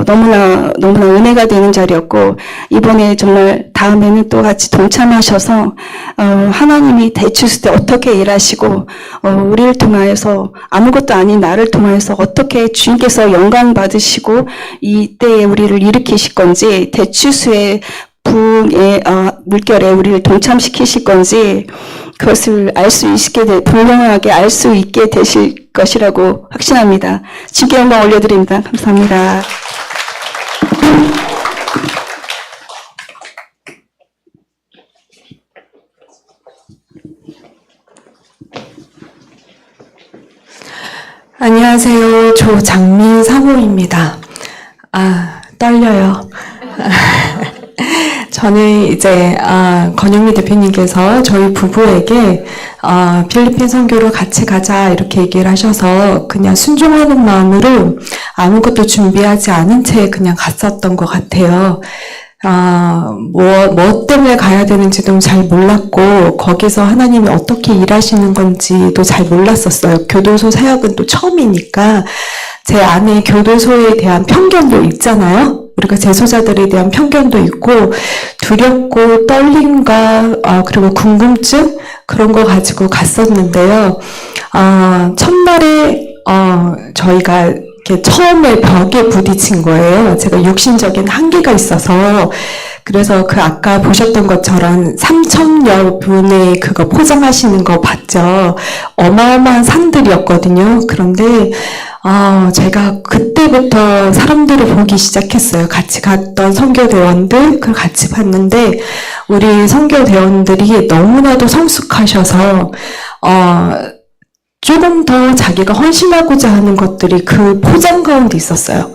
너무나 은혜가 되는 자리였고 이번에 정말 다음에는 또 같이 동참하셔서 하나님이 대추수 때 어떻게 일하시고 우리를 통하여서 아무것도 아닌 나를 통하여서 어떻게 주님께서 영광 받으시고 이때에 우리를 일으키실 건지 대추수의 부흥의 물결에 우리를 동참시키실 건지 그것을 알 수 있게 분명하게 알 수 있게 되실 것이라고 확신합니다. 주님께 영광 올려드립니다. 감사합니다. 안녕하세요. 조장민 사모입니다. 떨려요. 저는 이제 권영미 대표님께서 저희 부부에게 필리핀 선교로 같이 가자 이렇게 얘기를 하셔서 그냥 순종하는 마음으로 아무것도 준비하지 않은 채 그냥 갔었던 것 같아요. 뭐 때문에 가야 되는지도 잘 몰랐고 거기서 하나님이 어떻게 일하시는 건지도 잘 몰랐었어요. 교도소 사역은 또 처음이니까 제 안에 교도소에 대한 편견도 있잖아요. 우리가 재소자들에 대한 편견도 있고 두렵고 떨림과 그리고 궁금증 그런 거 가지고 갔었는데요. 첫날에 저희가 이렇게 처음에 벽에 부딪힌 거예요. 제가 육신적인 한계가 있어서 그래서 그 아까 보셨던 것처럼 3,000여 분의 그거 포장하시는 거 봤죠. 어마어마한 산들이었거든요. 그런데 제가 그때부터 사람들을 보기 시작했어요. 같이 갔던 선교대원들, 그걸 같이 봤는데, 우리 선교대원들이 너무나도 성숙하셔서, 조금 더 자기가 헌신하고자 하는 것들이 그 포장 가운데 있었어요.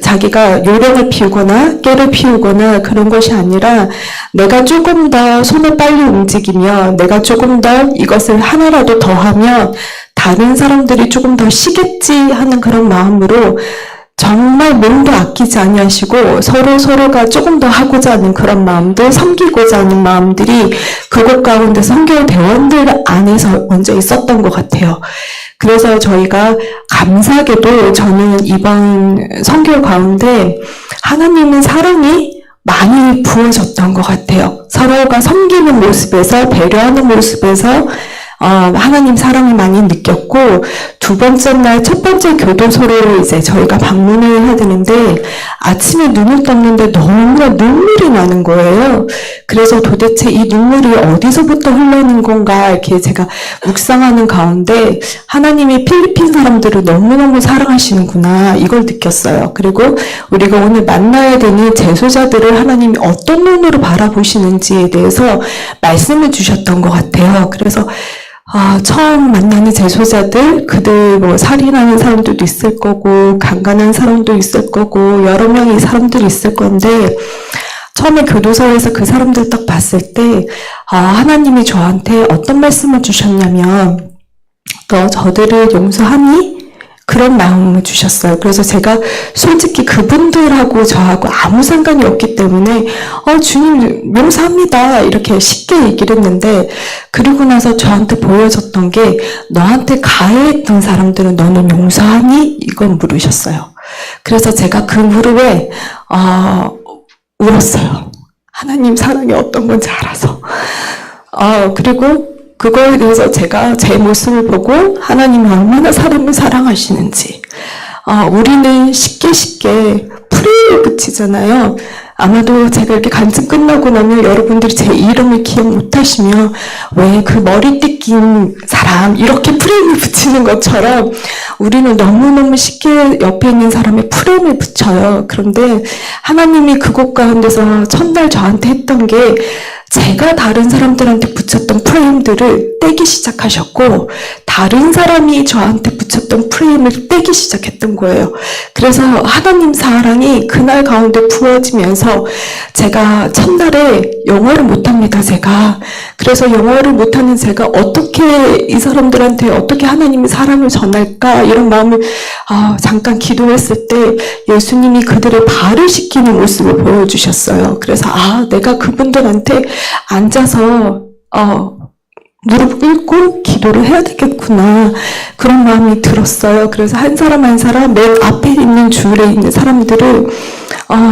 자기가 요령을 피우거나 깨를 피우거나 그런 것이 아니라 내가 조금 더 손을 빨리 움직이며 내가 조금 더 이것을 하나라도 더 하면 다른 사람들이 조금 더 쉬겠지 하는 그런 마음으로 정말 몸도 아끼지 아니하시고 서로가 조금 더 하고자 하는 그런 마음도 섬기고자 하는 마음들이 그곳 가운데 선교 대원들 안에서 먼저 있었던 것 같아요. 그래서 저희가 감사하게도 저는 이번 선교 가운데 하나님은 사랑이 많이 부어졌던 것 같아요. 서로가 섬기는 모습에서 배려하는 모습에서 하나님 사랑을 많이 느꼈고 두 번째 날 첫 번째 교도소를 이제 저희가 방문을 해야 되는데 아침에 눈을 떴는데 너무나 눈물이 나는 거예요. 그래서 도대체 이 눈물이 어디서부터 흘러오는 건가 이렇게 제가 묵상하는 가운데 하나님이 필리핀 사람들을 너무너무 사랑하시는구나 이걸 느꼈어요. 그리고 우리가 오늘 만나야 되는 재소자들을 하나님이 어떤 눈으로 바라보시는지에 대해서 말씀을 주셨던 것 같아요. 그래서 처음 만나는 재소자들, 그들 뭐 살인하는 사람들도 있을 거고, 강간한 사람도 있을 거고, 여러 명의 사람들이 있을 건데, 처음에 교도소에서 그 사람들 딱 봤을 때, 하나님이 저한테 어떤 말씀을 주셨냐면, 너 저들을 용서하니? 그런 마음을 주셨어요. 그래서 제가 솔직히 그분들하고 저하고 아무 상관이 없기 때문에 주님 용서합니다 이렇게 쉽게 얘기를 했는데 그리고 나서 저한테 보여졌던 게 너한테 가해했던 사람들은 너는 용서하니? 이걸 물으셨어요. 그래서 제가 그 무릎에 울었어요. 하나님 사랑이 어떤 건지 알아서. 그리고 그거에 대해서 제가 제 모습을 보고 하나님이 얼마나 사람을 사랑하시는지 우리는 쉽게 프레임을 붙이잖아요. 아마도 제가 이렇게 간증 끝나고 나면 여러분들이 제 이름을 기억 못하시며 왜 그 머리띠 낀 사람 이렇게 프레임을 붙이는 것처럼 우리는 너무너무 쉽게 옆에 있는 사람의 프레임을 붙여요. 그런데 하나님이 그곳 가운데서 첫날 저한테 했던 게 제가 다른 사람들한테 붙였던 프레임들을 떼기 시작하셨고 다른 사람이 저한테 붙였던 프레임을 떼기 시작했던 거예요. 그래서 하나님 사랑이 그날 가운데 부어지면서 제가 첫날에 영어를 못합니다. 제가 그래서 영어를 못하는 제가 어떻게 이 사람들한테 어떻게 하나님의 사랑을 전할까 이런 마음을 잠깐 기도했을 때 예수님이 그들의 발을 씻기는 모습을 보여주셨어요. 그래서 내가 그분들한테 앉아서 무릎 꿇고 기도를 해야 되겠구나 그런 마음이 들었어요. 그래서 한 사람 한 사람 맨 앞에 있는 줄에 있는 사람들을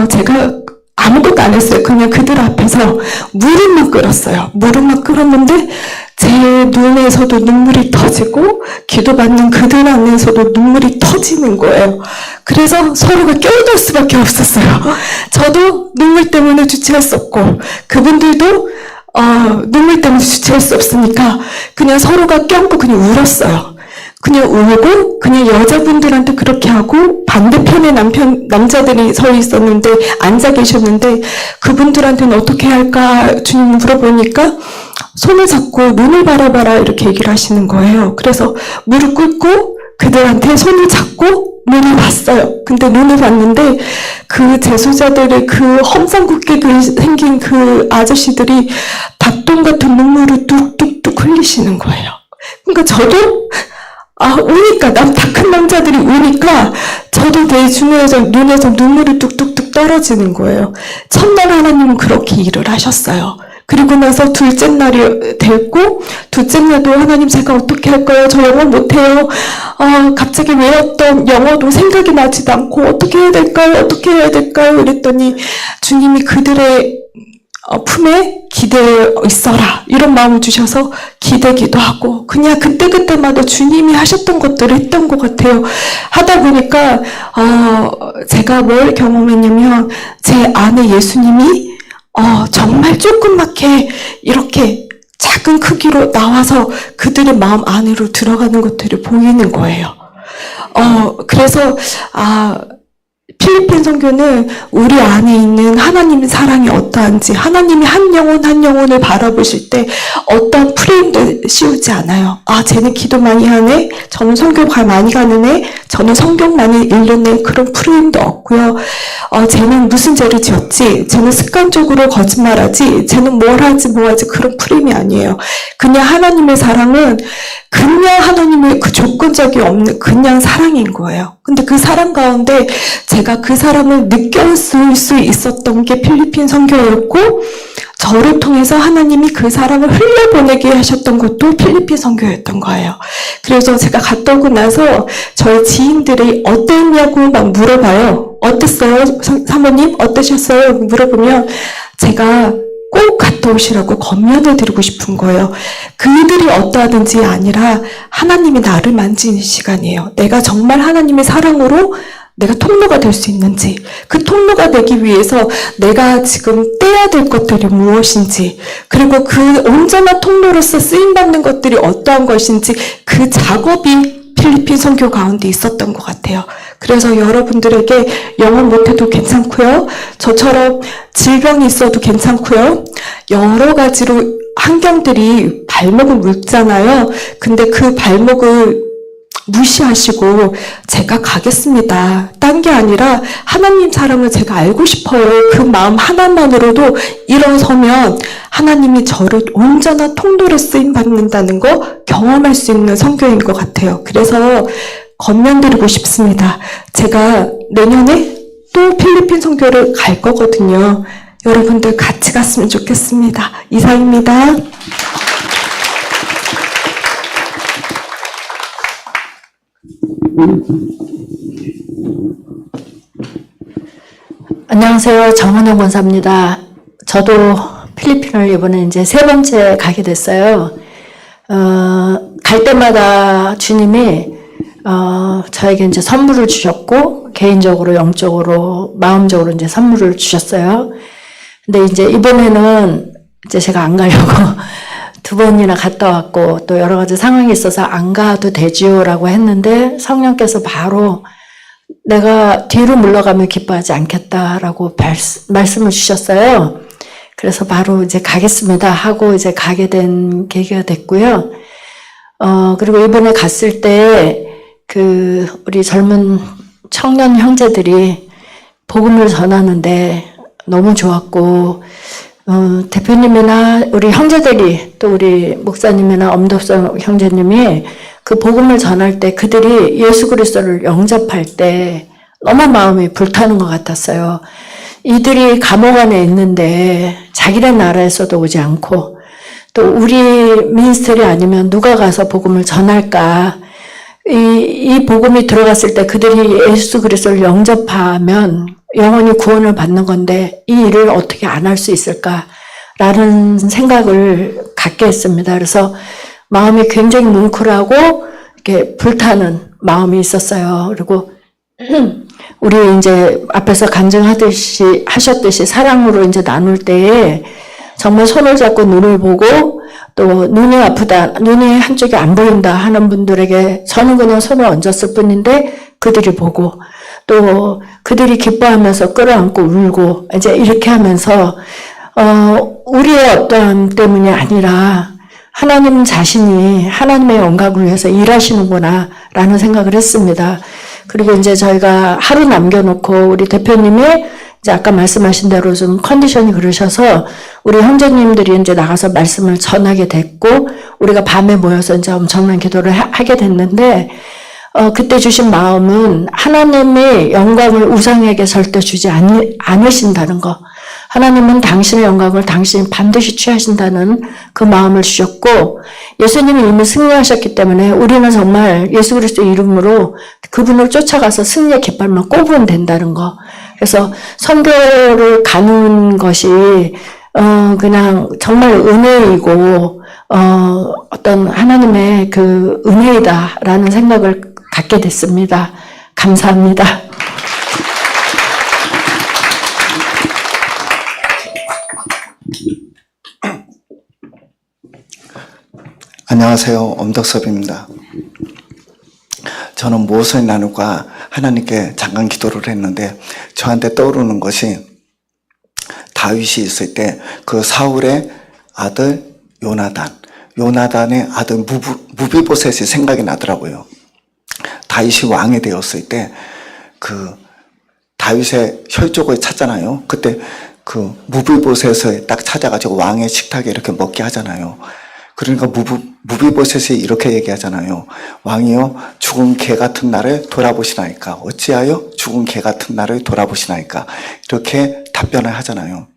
제가 아무것도 안 했어요. 그냥 그들 앞에서 무릎만 꿇었어요. 무릎만 꿇었는데 제 눈에서도 눈물이 터지고 기도받는 그들 안에서도 눈물이 터지는 거예요. 그래서 서로가 껴들 수밖에 없었어요. 저도 눈물 때문에 주체할 수 없고 그분들도 눈물 때문에 주체할 수 없으니까 그냥 서로가 껴안고 그냥 울었어요. 그냥 울고 그냥 여자분들한테 그렇게 하고 반대편에 남자들이 서 있었는데 앉아 계셨는데 그분들한테는 어떻게 할까 주님 물어보니까 손을 잡고 눈을 바라봐라 이렇게 얘기를 하시는 거예요. 그래서 무릎 꿇고 그들한테 손을 잡고 눈을 봤어요. 근데 눈을 봤는데 그 제소자들의 그 험상궂게 생긴 그 아저씨들이 닭똥 같은 눈물을 뚝뚝뚝 흘리시는 거예요. 그러니까 저도 우니까 다 큰 남자들이 우니까 저도 내 눈에서 눈물이 뚝뚝뚝 떨어지는 거예요. 첫날 하나님은 그렇게 일을 하셨어요. 그리고 나서 둘째 날이 됐고 둘째 날도 하나님 제가 어떻게 할까요? 저 영어 못해요. 갑자기 외웠던 영어도 생각이 나지도 않고 어떻게 해야 될까요? 어떻게 해야 될까요? 이랬더니 주님이 그들의 품에 기대어 있어라 이런 마음을 주셔서 기대기도 하고 그냥 그때그때마다 주님이 하셨던 것들을 했던 것 같아요. 하다 보니까 제가 뭘 경험했냐면 제 안에 예수님이 정말 조그맣게 이렇게 작은 크기로 나와서 그들의 마음 안으로 들어가는 것들을 보이는 거예요. 그래서 필리핀 선교는 우리 안에 있는 하나님의 사랑이 어떠한지 하나님이 한 영혼 한 영혼을 바라보실 때 어떤 프레임도 씌우지 않아요. 쟤는 기도 많이 하네. 저는 선교 많이 가는 애. 저는 성경 많이 읽는 애. 그런 프레임도 없고요. 쟤는 무슨 죄를 지었지. 쟤는 습관적으로 거짓말하지. 쟤는 뭘 하지 그런 프레임이 아니에요. 그냥 하나님의 사랑은 그냥 하나님의 그 조건적이 없는 그냥 사랑인 거예요. 근데 그 사랑 가운데 제가 그 사람을 느꼈을 수 있었던 게 필리핀 선교였고 저를 통해서 하나님이 그 사람을 흘려보내게 하셨던 것도 필리핀 선교였던 거예요. 그래서 제가 갔다 오고 나서 저희 지인들이 어땠냐고 막 물어봐요. 어땠어요? 사모님 어떠셨어요? 물어보면 제가 꼭 갔다 오시라고 권면을 드리고 싶은 거예요. 그들이 어떠하든지 아니라 하나님이 나를 만지는 시간이에요. 내가 정말 하나님의 사랑으로 내가 통로가 될 수 있는지, 그 통로가 되기 위해서 내가 지금 떼야 될 것들이 무엇인지, 그리고 그 온전한 통로로서 쓰임받는 것들이 어떠한 것인지 그 작업이 필리핀 선교 가운데 있었던 것 같아요. 그래서 여러분들에게 영어 못해도 괜찮고요. 저처럼 질병이 있어도 괜찮고요. 여러 가지로 환경들이 발목을 물잖아요. 근데 그 발목을 무시하시고 제가 가겠습니다. 딴 게 아니라 하나님 사랑을 제가 알고 싶어요. 그 마음 하나만으로도 일어서면 하나님이 저를 온전한 통로로 쓰임받는다는 거 경험할 수 있는 선교인 것 같아요. 그래서 권면드리고 싶습니다. 제가 내년에 또 필리핀 선교를 갈 거거든요. 여러분들 같이 갔으면 좋겠습니다. 이상입니다. 안녕하세요. 정은영 권사입니다. 저도 필리핀을 이번에 이제 3번째 가게 됐어요. 갈 때마다 주님이 저에게 이제 선물을 주셨고, 개인적으로, 영적으로, 마음적으로 이제 선물을 주셨어요. 근데 이제 이번에는 이제 제가 안 가려고 2번이나 갔다 왔고, 또 여러 가지 상황이 있어서 안 가도 되지요라고 했는데, 성령께서 바로 내가 뒤로 물러가면 기뻐하지 않겠다라고 말씀을 주셨어요. 그래서 바로 이제 가겠습니다 하고 이제 가게 된 계기가 됐고요. 그리고 이번에 갔을 때 우리 젊은 청년 형제들이 복음을 전하는데 너무 좋았고, 대표님이나 우리 형제들이 또 우리 목사님이나 엄덕선 형제님이 그 복음을 전할 때 그들이 예수 그리스도를 영접할 때 너무 마음이 불타는 것 같았어요. 이들이 감옥 안에 있는데 자기네 나라에서도 오지 않고 또 우리 미니스트리 아니면 누가 가서 복음을 전할까? 이 복음이 들어갔을 때 그들이 예수 그리스도를 영접하면 영원히 구원을 받는 건데 이 일을 어떻게 안 할 수 있을까라는 생각을 갖게 했습니다. 그래서 마음이 굉장히 뭉클하고 이렇게 불타는 마음이 있었어요. 그리고 우리 이제 앞에서 하셨듯이 사랑으로 이제 나눌 때에 정말 손을 잡고 눈을 보고 또 눈이 아프다, 눈이 한쪽이 안 보인다 하는 분들에게 저는 그냥 손을 얹었을 뿐인데 그들이 보고 또 그들이 기뻐하면서 끌어안고 울고 이제 이렇게 하면서 우리의 어떠함 때문이 아니라 하나님 자신이 하나님의 영광을 위해서 일하시는구나 라는 생각을 했습니다. 그리고 이제 저희가 하루 남겨놓고 우리 대표님이 이제 아까 말씀하신 대로 좀 컨디션이 그러셔서 우리 형제님들이 이제 나가서 말씀을 전하게 됐고 우리가 밤에 모여서 이제 엄청난 기도를 하게 됐는데 그때 주신 마음은 하나님의 영광을 우상에게 절대 주지 않으신다는 거. 하나님은 당신의 영광을 당신이 반드시 취하신다는 그 마음을 주셨고 예수님이 이미 승리하셨기 때문에 우리는 정말 예수 그리스도 이름으로 그분을 쫓아가서 승리의 깃발만 꼽으면 된다는 거. 그래서 선교를 가는 것이 그냥 정말 은혜이고 어떤 하나님의 그 은혜이다라는 생각을 갖게 됐습니다. 감사합니다. 안녕하세요. 엄덕섭입니다. 저는 무엇을 나눌까 하나님께 잠깐 기도를 했는데 저한테 떠오르는 것이 다윗이 있을 때 그 사울의 아들 요나단의 아들 무비보셋이 생각이 나더라고요. 다윗이 왕이 되었을 때 그 다윗의 혈족을 찾잖아요. 그때 그 무비보셋을 딱 찾아가지고 왕의 식탁에 이렇게 먹게 하잖아요. 그러니까 무비보셋이 이렇게 얘기하잖아요. 왕이요, 죽은 개 같은 나를 돌아보시나이까? 어찌하여 죽은 개 같은 나를 돌아보시나이까? 이렇게 답변을 하잖아요.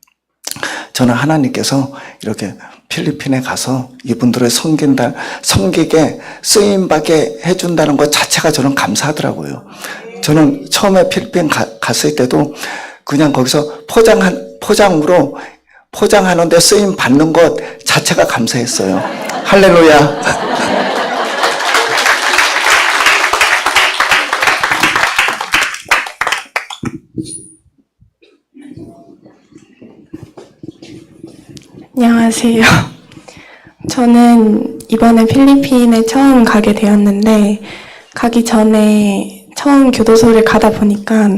저는 하나님께서 이렇게 필리핀에 가서 이분들을 섬기게 쓰임받게 해준다는 것 자체가 저는 감사하더라고요. 저는 처음에 필리핀 갔을 때도 그냥 거기서 포장으로 포장하는데 쓰임 받는 것 자체가 감사했어요. 할렐루야. 안녕하세요. 저는 이번에 필리핀에 처음 가게 되었는데 가기 전에 처음 교도소를 가다 보니까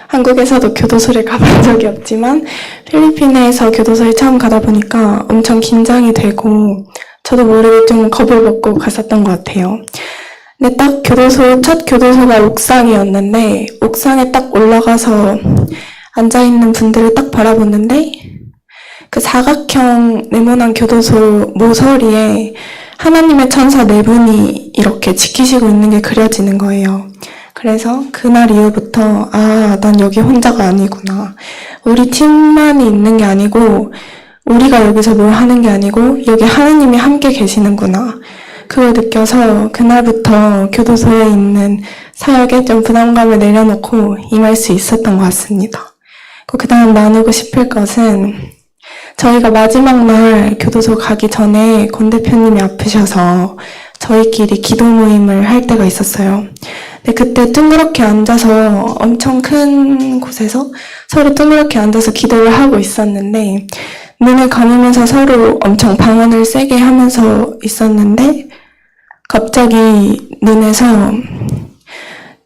한국에서도 교도소를 가본 적이 없지만 필리핀에서 교도소에 처음 가다 보니까 엄청 긴장이 되고 저도 모르게 좀 겁을 먹고 갔었던 것 같아요. 근데 딱 첫 교도소가 옥상이었는데 옥상에 딱 올라가서 앉아있는 분들을 딱 바라보는데 그 사각형 네모난 교도소 모서리에 하나님의 천사 4분이 이렇게 지키시고 있는 게 그려지는 거예요. 그래서 그날 이후부터 난 여기 혼자가 아니구나. 우리 팀만이 있는 게 아니고 우리가 여기서 뭘 하는 게 아니고 여기 하나님이 함께 계시는구나. 그걸 느껴서 그날부터 교도소에 있는 사역에 좀 부담감을 내려놓고 임할 수 있었던 것 같습니다. 그 다음 나누고 싶을 것은 저희가 마지막 날 교도소 가기 전에 권 대표님이 아프셔서 저희끼리 기도 모임을 할 때가 있었어요. 근데 그때 둥그렇게 앉아서 엄청 큰 곳에서 서로 둥그렇게 앉아서 기도를 하고 있었는데 눈을 감으면서 서로 엄청 방언을 세게 하면서 있었는데 갑자기 눈에서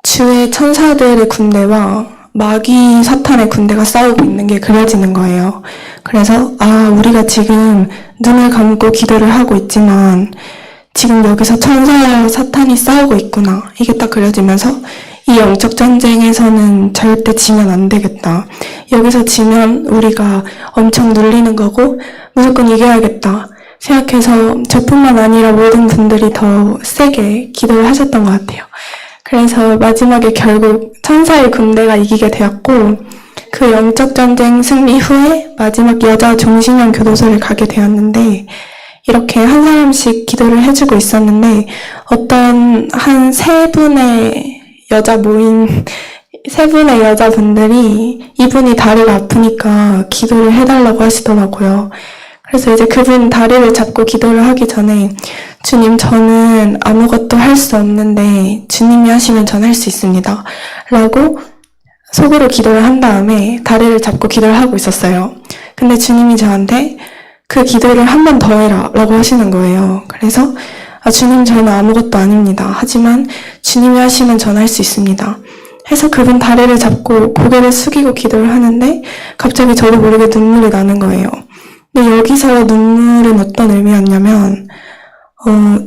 주의 천사들의 군대와 마귀 사탄의 군대가 싸우고 있는 게 그려지는 거예요. 그래서 우리가 지금 눈을 감고 기도를 하고 있지만 지금 여기서 천사와 사탄이 싸우고 있구나. 이게 딱 그려지면서 이 영적 전쟁에서는 절대 지면 안 되겠다. 여기서 지면 우리가 엄청 눌리는 거고 무조건 이겨야겠다 생각해서 저뿐만 아니라 모든 분들이 더 세게 기도를 하셨던 것 같아요. 그래서 마지막에 결국 천사의 군대가 이기게 되었고 그 영적 전쟁 승리 후에 마지막 여자 종신형 교도소를 가게 되었는데 이렇게 한 사람씩 기도를 해주고 있었는데 어떤 한 세 분의 여자분들이 이분이 다리가 아프니까 기도를 해달라고 하시더라고요. 그래서 이제 그분 다리를 잡고 기도를 하기 전에 주님, 저는 아무것도 할 수 없는데 주님이 하시면 전 할 수 있습니다. 라고 속으로 기도를 한 다음에 다리를 잡고 기도를 하고 있었어요. 근데 주님이 저한테 그 기도를 한 번 더 해라 라고 하시는 거예요. 그래서 주님, 저는 아무것도 아닙니다. 하지만 주님이 하시면 전 할 수 있습니다. 해서 그분 다리를 잡고 고개를 숙이고 기도를 하는데 갑자기 저도 모르게 눈물이 나는 거예요. 근데 여기서 눈물은 어떤 의미였냐면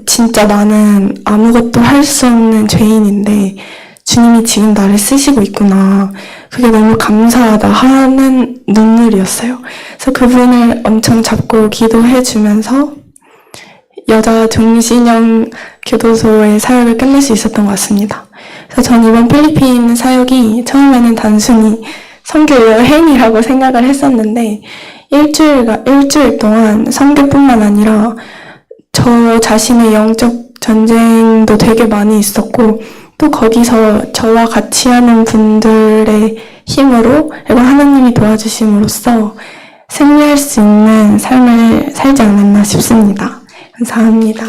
진짜 나는 아무것도 할 수 없는 죄인인데 주님이 지금 나를 쓰시고 있구나. 그게 너무 감사하다 하는 눈물이었어요. 그래서 그분을 엄청 잡고 기도해 주면서 여자 종신형 교도소의 사역을 끝낼 수 있었던 것 같습니다. 그래서 전 이번 필리핀 사역이 처음에는 단순히 선교 여행이라고 생각을 했었는데 일주일 동안 선교뿐만 아니라 저 자신의 영적 전쟁도 되게 많이 있었고 또 거기서 저와 같이 하는 분들의 힘으로 그리고 하나님이 도와주심으로써 승리할 수 있는 삶을 살지 않았나 싶습니다. 감사합니다.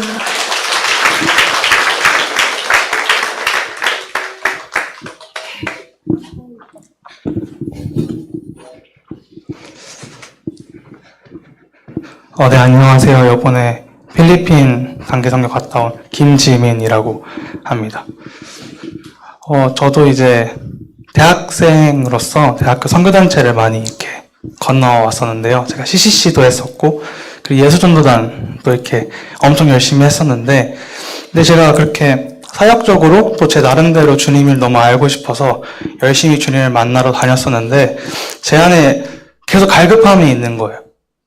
네, 안녕하세요. 이번에 필리핀 단기선교 갔다 온 김지민이라고 합니다. 저도 이제 대학생으로서 대학교 선교단체를 많이 이렇게 건너왔었는데요. 제가 CCC도 했었고, 그리고 예수전도단도 이렇게 엄청 열심히 했었는데, 근데 제가 그렇게 사역적으로 또 제 나름대로 주님을 너무 알고 싶어서 열심히 주님을 만나러 다녔었는데, 제 안에 계속 갈급함이 있는 거예요.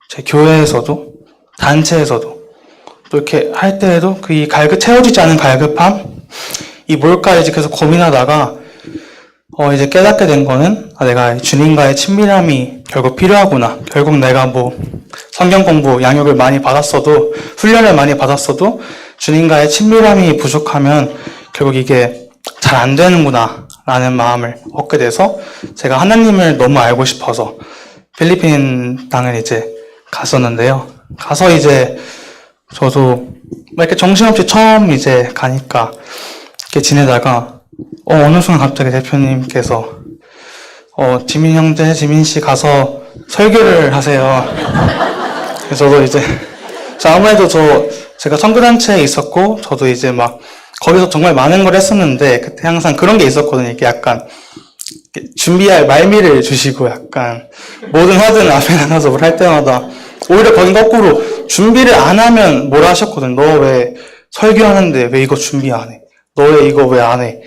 제 교회에서도, 단체에서도, 또 이렇게 할 때에도 그 채워지지 않은 갈급함? 이 뭘까 이제 계속 고민하다가, 이제 깨닫게 된 거는, 내가 주님과의 친밀함이 결국 필요하구나. 결국 내가 성경 공부, 양육을 많이 받았어도, 훈련을 많이 받았어도, 주님과의 친밀함이 부족하면 결국 이게 잘 안 되는구나. 라는 마음을 얻게 돼서, 제가 하나님을 너무 알고 싶어서, 필리핀 땅을 이제 갔었는데요. 가서 이제, 저도, 이렇게 정신없이 처음 이제 가니까, 이렇게 지내다가, 어느 순간 갑자기 대표님께서, 지민 형제, 지민 씨 가서 설교를 하세요. 그래서 저도 이제, 아무래도 제가 선교단체에 있었고, 저도 이제 거기서 정말 많은 걸 했었는데, 그때 항상 그런 게 있었거든요. 이렇게 약간, 준비할 말미를 주시고, 약간, 모든 화든 앞에 나가서 뭘 할 때마다, 오히려 거긴 거꾸로, 준비를 안 하면 뭐라 하셨거든. 너 왜 설교하는데 왜 이거 준비 안 해? 너 왜 이거 왜 안 해?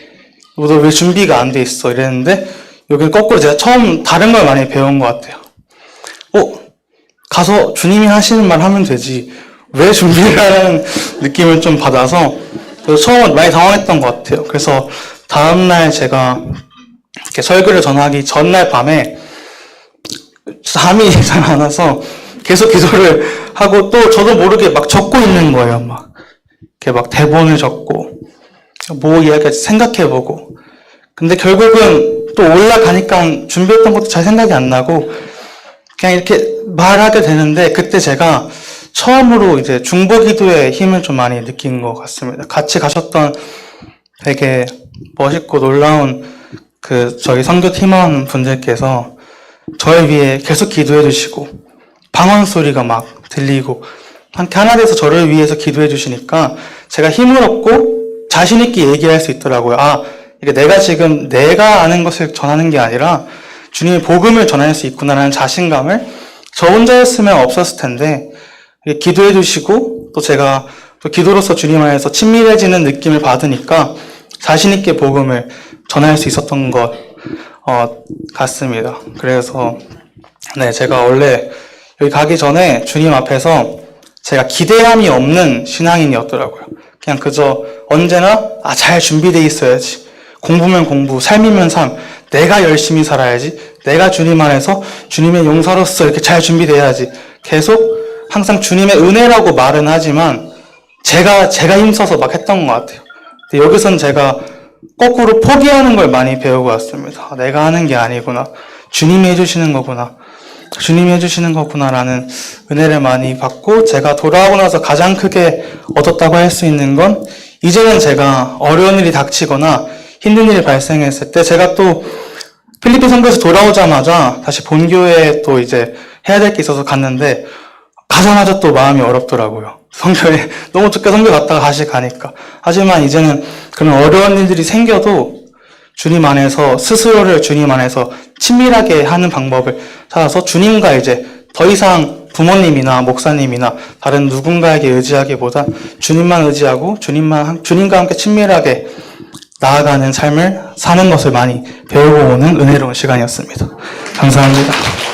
너 왜 준비가 안 돼 있어? 이랬는데, 여기는 거꾸로 제가 처음 다른 걸 많이 배운 것 같아요. 가서 주님이 하시는 말 하면 되지. 왜 준비를 하는 느낌을 좀 받아서, 그래서 처음 많이 당황했던 것 같아요. 그래서 다음날 제가 이렇게 설교를 전하기 전날 밤에 잠이 잘 안 와서 계속 기도를 하고 또 저도 모르게 적고 있는 거예요. 이렇게 대본을 적고, 이야기할지 생각해보고. 근데 결국은 또 올라가니까 준비했던 것도 잘 생각이 안 나고, 그냥 이렇게 말하게 되는데, 그때 제가 처음으로 이제 중보기도의 힘을 좀 많이 느낀 것 같습니다. 같이 가셨던 되게 멋있고 놀라운 저희 선교 팀원 분들께서 저를 위해 계속 기도해 주시고, 방언 소리가 들리고, 하나 돼서 저를 위해서 기도해 주시니까 제가 힘을 얻고 자신있게 얘기할 수 있더라고요. 이게 내가 아는 것을 전하는 게 아니라 주님의 복음을 전할 수 있구나라는 자신감을 저 혼자였으면 없었을 텐데 기도해 주시고 또 제가 또 기도로서 주님 안에서 친밀해지는 느낌을 받으니까 자신 있게 복음을 전할 수 있었던 것 같습니다. 그래서 네, 제가 원래 여기 가기 전에 주님 앞에서 제가 기대함이 없는 신앙인이었더라고요. 그냥 그저 언제나 잘 준비돼 있어야지. 공부면 공부, 삶이면 삶. 내가 열심히 살아야지. 내가 주님 안에서 주님의 용사로서 이렇게 잘 준비돼야지. 계속 항상 주님의 은혜라고 말은 하지만 제가 힘써서 막 했던 것 같아요. 근데 여기서는 제가 거꾸로 포기하는 걸 많이 배우고 왔습니다. 내가 하는 게 아니구나. 주님이 해주시는 거구나. 주님이 해주시는 거구나라는 은혜를 많이 받고 제가 돌아오고 나서 가장 크게 얻었다고 할 수 있는 건 이제는 제가 어려운 일이 닥치거나 힘든 일이 발생했을 때 제가 또 필리핀 선교에서 돌아오자마자 다시 본교회에 또 이제 해야 될 게 있어서 갔는데 가자마자 또 마음이 어렵더라고요. 선교에 너무 좋게 선교 갔다가 다시 가니까. 하지만 이제는 그런 어려운 일들이 생겨도 주님 안에서 스스로를 주님 안에서 친밀하게 하는 방법을 찾아서 주님과 이제 더 이상 부모님이나 목사님이나 다른 누군가에게 의지하기보다 주님만 의지하고 주님과 함께 친밀하게 나아가는 삶을 사는 것을 많이 배우고 오는 은혜로운 시간이었습니다. 감사합니다.